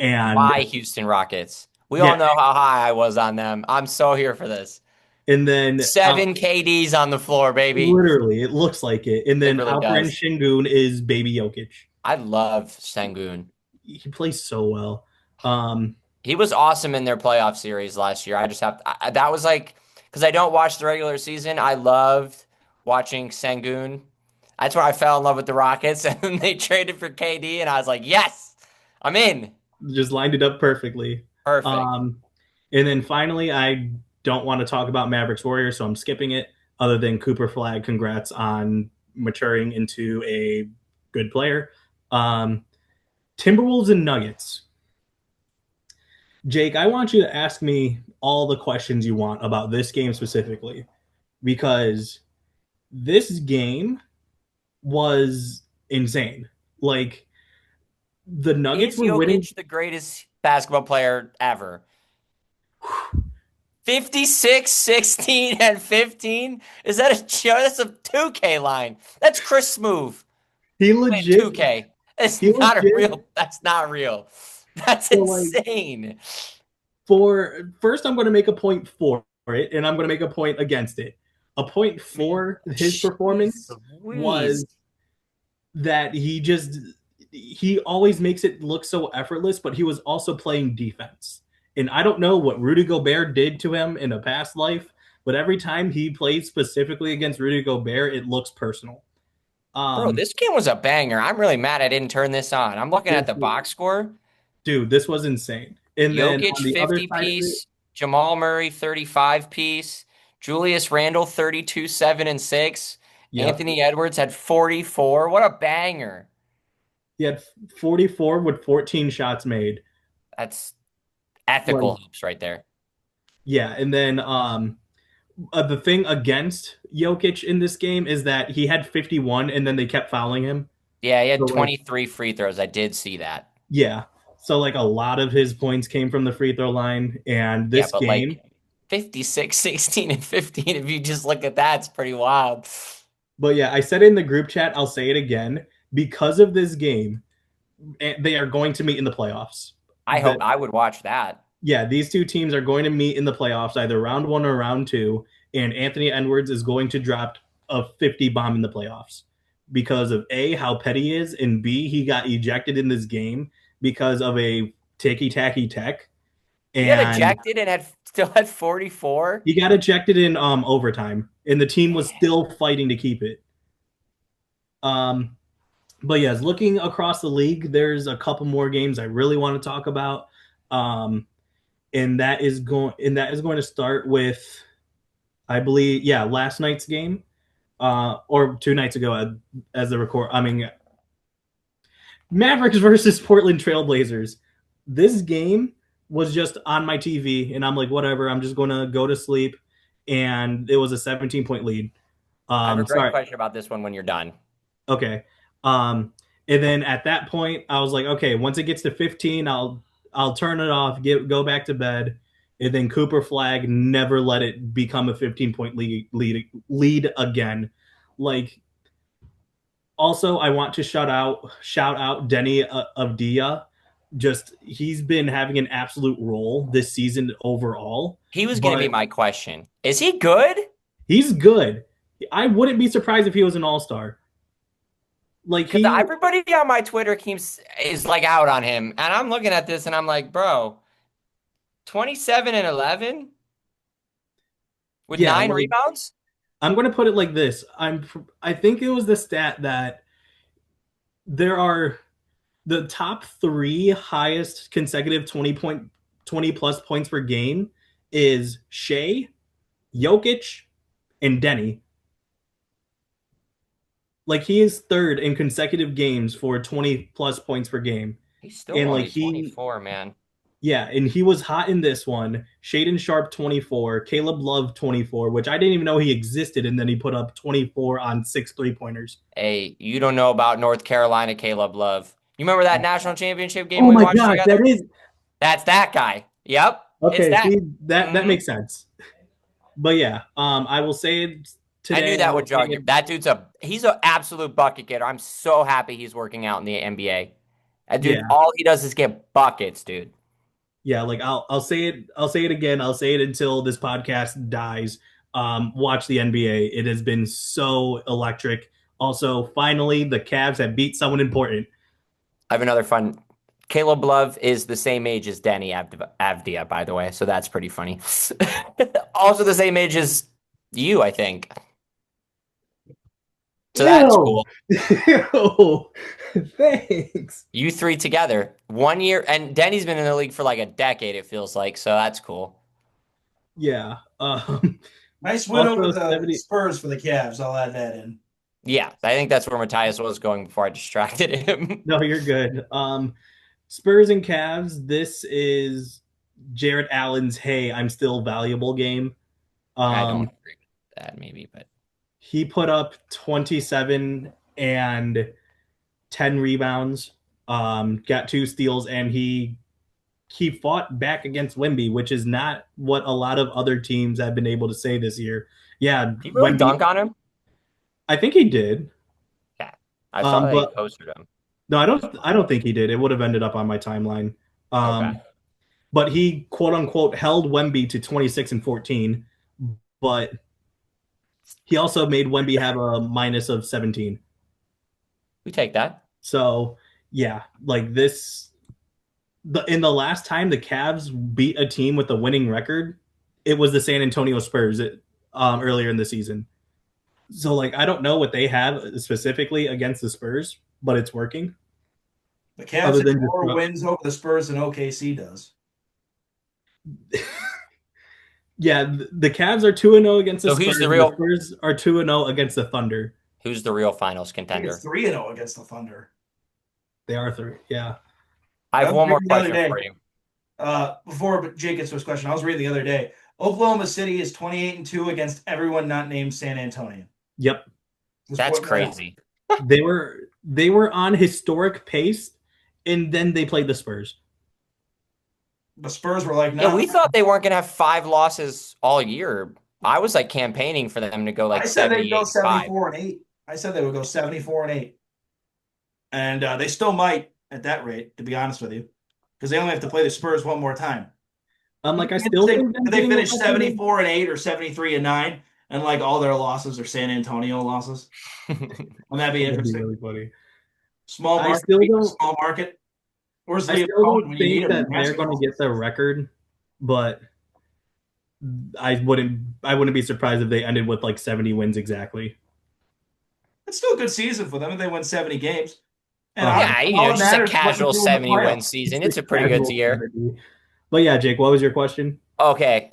and Why Houston Rockets? We yeah, all know how high I was on them. I'm so here for this. and then Seven KDs on the floor, baby. literally, it looks like it. And It then really Alperen does. Şengün is baby Jokic. I love Sengun. He plays so well. Um, He was awesome in their playoff series last year. I just have that was like because I don't watch the regular season. I loved watching Sengun. That's where I fell in love with the Rockets, and then they traded for KD, and I was like, yes, I'm in. just lined it up perfectly. Perfect. Um, and then finally, I don't want to talk about Mavericks Warriors, so I'm skipping it. Other than Cooper Flag, congrats on maturing into a good player. Um, Timberwolves and Nuggets. Jake, I want you to ask me all the questions you want about this game specifically because this game was insane. Like the Nuggets Is were winning. Jokic the greatest basketball player ever? 56, 16, and 15? Is that a that's a 2K line? That's Chris Smooth He playing legit 2K. It's he not a legit real. That's not real. That's so like insane. for first I'm going to make a point for it and I'm going to make a point against it. A point for his Jeez performance Louise. was that he always makes it look so effortless, but he was also playing defense. And I don't know what Rudy Gobert did to him in a past life, but every time he plays specifically against Rudy Gobert, it looks personal. Bro, Um, this game was a banger. I'm really mad I didn't turn this on. I'm looking at this the box score. dude, this was insane. And then Jokic on the other 50 side of it, piece, Jamal Murray 35 piece, Julius Randle 32, 7, and 6. yep, Anthony Edwards had 44. What a banger. he had 44 with 14 shots made. That's Like, ethical hoops right there. yeah, and then the thing against Jokic in this game is that he had 51 and then they kept fouling him. Yeah, he So had like 23 free throws. I did see that. yeah. So like a lot of his points came from the free throw line and Yeah, this but game, like 56, 16, and 15, if you just look at that, it's pretty wild. but yeah, I said it in the group chat, I'll say it again, because of this game, they are going to meet in the playoffs. I The hope I would watch that. Yeah, these two teams are going to meet in the playoffs, either round one or round two, and Anthony Edwards is going to drop a 50 bomb in the playoffs because of A, how petty he is, and B, he got ejected in this game because of a ticky tacky tech. He got And ejected and still had 44. he got ejected in overtime, and the team was Man. still fighting to keep it. Um, but yes, looking across the league, there's a couple more games I really want to talk about. Um, and that is going to start with I believe last night's game or 2 nights ago as the record. I mean, Mavericks versus Portland Trailblazers. This game was just on my TV, and I'm like, whatever. I'm just gonna go to sleep, and it was a 17-point lead. I have a great Sorry. question about this one when you're done. Okay. Um, and then at that point, I was like, okay, once it gets to 15, I'll turn it off, go back to bed. And then Cooper Flag never let it become a 15-point lead again. Like, also, I want to shout out Denny Avdia. Just he's been having an absolute role this season overall, He was going to be but my question. Is he good? he's good. I wouldn't be surprised if he was an all-star. Like Because he everybody on my Twitter keeps is like out on him, and I'm looking at this and I'm like, bro, 27 and 11 with yeah, nine like rebounds. I'm going to put it like this. I think it was the stat that there are the top 3 highest consecutive 20 plus points per game is Shea, Jokic, and Denny. Like he is third in consecutive games for 20 plus points per game. He's still And like only he 24, man. yeah, and he was hot in this one. Shaden Sharp 24, Caleb Love 24, which I didn't even know he existed, and then he put up 24 on 6 3-pointers. Hey, you don't know about North Carolina, Caleb Love. You remember that national championship game Oh we my watched gosh, that together? is That's that guy. Yep, it's okay. that. See, that hmm makes sense. But yeah, I will say it I knew today. I that will would say jog you. it, That dude's he's an absolute bucket getter. I'm so happy he's working out in the NBA. That dude, yeah, all he does is get buckets, dude. yeah. Like I'll say it. I'll say it again. I'll say it until this podcast dies. Watch the NBA. It has been so electric. Also, finally, the Cavs have beat someone important. I have another fun. Caleb Love is the same age as Danny Avdia, by the way, so that's pretty funny. Also the same age as you, I think. So that's Ew. cool. Ew. Thanks. You three together, 1 year, and Denny's been in the league for like a decade, it feels like, so that's cool. Yeah. Nice win over Also the 70. Spurs for the Cavs. I'll add that in. Yeah, I think that's where Matthias was going before I distracted him. No, you're good. Spurs and Cavs. This is Jarrett Allen's "Hey, I'm still valuable" game. I don't Um, agree with that, maybe, but he put up 27 and 10 rebounds. Got 2 steals, and he fought back against Wemby, which is not what a lot of other teams have been able to say this year. Yeah, did he really Wemby. dunk on him? I think he did. Yeah, I saw that he But posted him. no, I don't think he did. It would have ended up on my timeline. Okay. But he quote unquote held Wemby to 26 and 14, but he also made Wemby have a minus of 17. We take that. So yeah, like in the last time the Cavs beat a team with a winning record, it was the San Antonio Spurs earlier in the season. So like I don't know what they have specifically against the Spurs, but it's working. The Cavs Other have than more just wins over the Spurs than OKC does. yeah, the Cavs are 2-0 against the So who's Spurs, the and the real Spurs are 2-0 against the Thunder. who's the real finals I think it's contender? 3-0 against the Thunder. They are 3. Yeah. I I have was one more reading the other question day. for you. Before Jake gets to his question, I was reading the other day. Oklahoma City is 28-2 against everyone not named San Antonio. Yep. Just That's pointing that out. crazy. They were on historic pace, and then they played the Spurs. The Spurs were like, Yeah, no. we thought they weren't gonna have 5 losses all year. I was like campaigning for them to go I like said they'd go 78-5. 74-8. I said they would go 74-8. And they still might at that rate, to be honest with you, because they only have to play the Spurs one more time. Like I still think them Did they getting finish eliminated. 74-8 or 73-9? And like all their losses are San Antonio losses. Wouldn't that be That'd be interesting? really funny. Small I market still beat don't. small market. Where's I Liam still Cohen don't when you need think him in that they're going basketball? to get the record, but I wouldn't be surprised if they ended with like 70 wins exactly. It's still a good season for them if they win 70 games. And Uh-huh. Yeah, all that just a matters is what they casual do in the 70 win playoffs. season. It's a It's a pretty good casual year. strategy. But yeah, Jake, what was your question? Okay,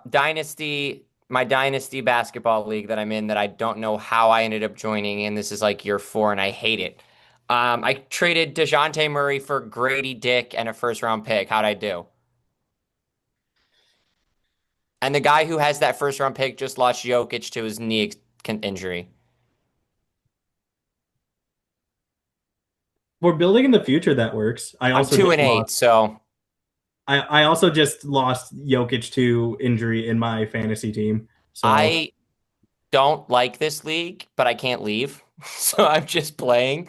Dynasty, my Dynasty basketball league that I'm in that I don't know how I ended up joining, and this is like year 4, and I hate it. I traded DeJounte Murray for Grady Dick and a first round pick. How'd I do? And the guy who has that first round pick just lost Jokic to his knee injury. We're building in the future that works. I'm 2-8, so I also just lost Jokic to injury in my fantasy team. So, I don't like this league, but I can't leave. So I'm just playing.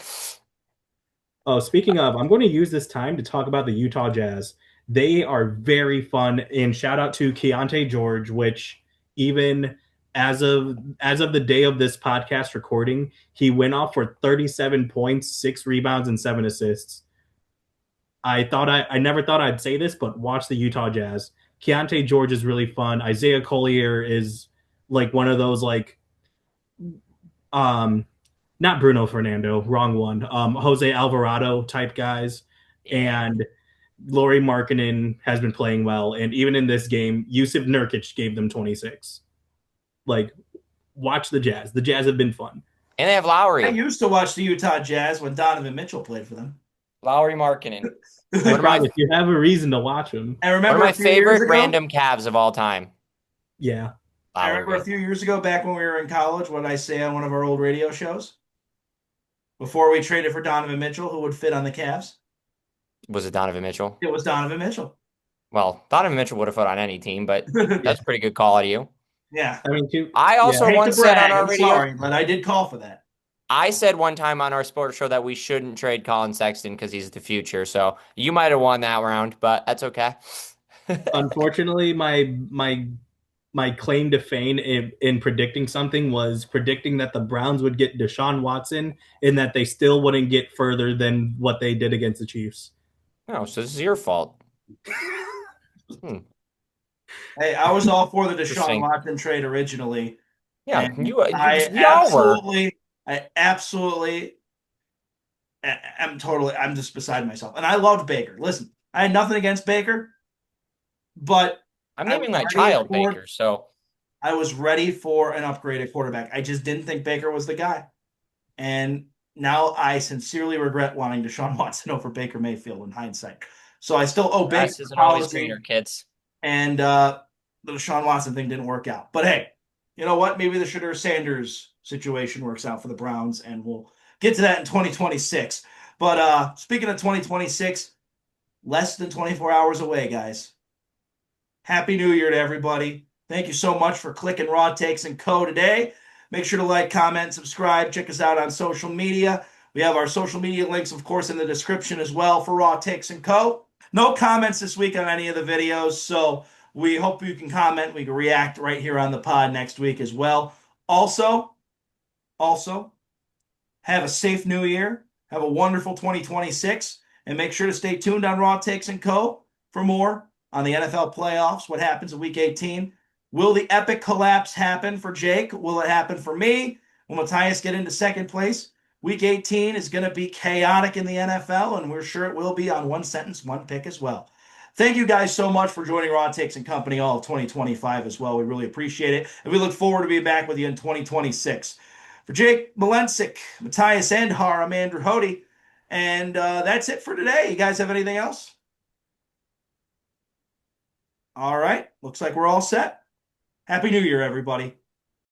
oh, speaking of, I'm going to use this time to talk about the Utah Jazz. They are very fun, and shout out to Keontae George, which even as of the day of this podcast recording, he went off for 37 points, 6 rebounds, and 7 assists. I never thought I'd say this, but watch the Utah Jazz. Keontae George is really fun. Isaiah Collier is like one of those like um not Bruno Fernando, wrong one. Jose Alvarado type guys. Yeah. And Lauri Markkanen has been playing well. And even in this game, Yusuf Nurkic gave them 26. Like, watch the Jazz. The Jazz have been fun. And they have I Lowry. used to watch the Utah Jazz when Donovan Mitchell played for them. Lowry Markkanen. I One of my promise you have a reason to watch them. I one of remember my a few years favorite ago. random Cavs of all time. Yeah. I remember a Lowry. few years ago, back when we were in college, what did I say on one of our old radio shows? Before we traded for Donovan Mitchell, who would fit on the Cavs? Was it Donovan Mitchell? It was Donovan Mitchell. Well, Donovan Mitchell would have put on any team, but Yeah. that's a pretty good call out of you. Yeah. I mean, too. I Yeah. also I hate to once said on brag. our I'm radio, sorry, but I did call for that. I said one time on our sports show that we shouldn't trade Colin Sexton because he's the future. So you might have won that round, but that's okay. Unfortunately, my claim to fame in predicting something was predicting that the Browns would get Deshaun Watson and that they still wouldn't get further than what they did against the Chiefs. No, so this is your fault. Hey, I was all for the Deshaun Interesting. Watson trade originally. Yeah, And we all were. I absolutely I'm just beside myself. And I loved Baker. Listen, I had nothing against Baker, but I'm I was naming my ready child for Baker, so I was ready for an upgraded quarterback. I just didn't think Baker was the guy. And now I sincerely regret wanting Deshaun Watson over Baker Mayfield in hindsight. So I still owe Baker grass an isn't always apology. greener, kids. And the Deshaun Watson thing didn't work out. But hey, you know what? Maybe the Shedeur Sanders situation works out for the Browns, and we'll get to that in 2026. But speaking of 2026, less than 24 hours away, guys. Happy New Year to everybody. Thank you so much for clicking Raw Takes and Co. today. Make sure to like, comment, subscribe. Check us out on social media. We have our social media links, of course, in the description as well for Raw Takes and Co. No comments this week on any of the videos, so we hope you can comment. We can react right here on the pod next week as well. Also, have a safe new year. Have a wonderful 2026. And make sure to stay tuned on Raw Takes and Co. for more on the NFL playoffs. What happens in week 18? Will the epic collapse happen for Jake? Will it happen for me? Will Matthias get into second place? Week 18 is going to be chaotic in the NFL, and we're sure it will be on one sentence, one pick as well. Thank you guys so much for joining Raw Takes and Company all of 2025 as well. We really appreciate it. And we look forward to being back with you in 2026. For Jake Malensic, Matthias Endhar, I'm Andrew Hody. And that's it for today. You guys have anything else? All right. Looks like we're all set. Happy New Year, everybody.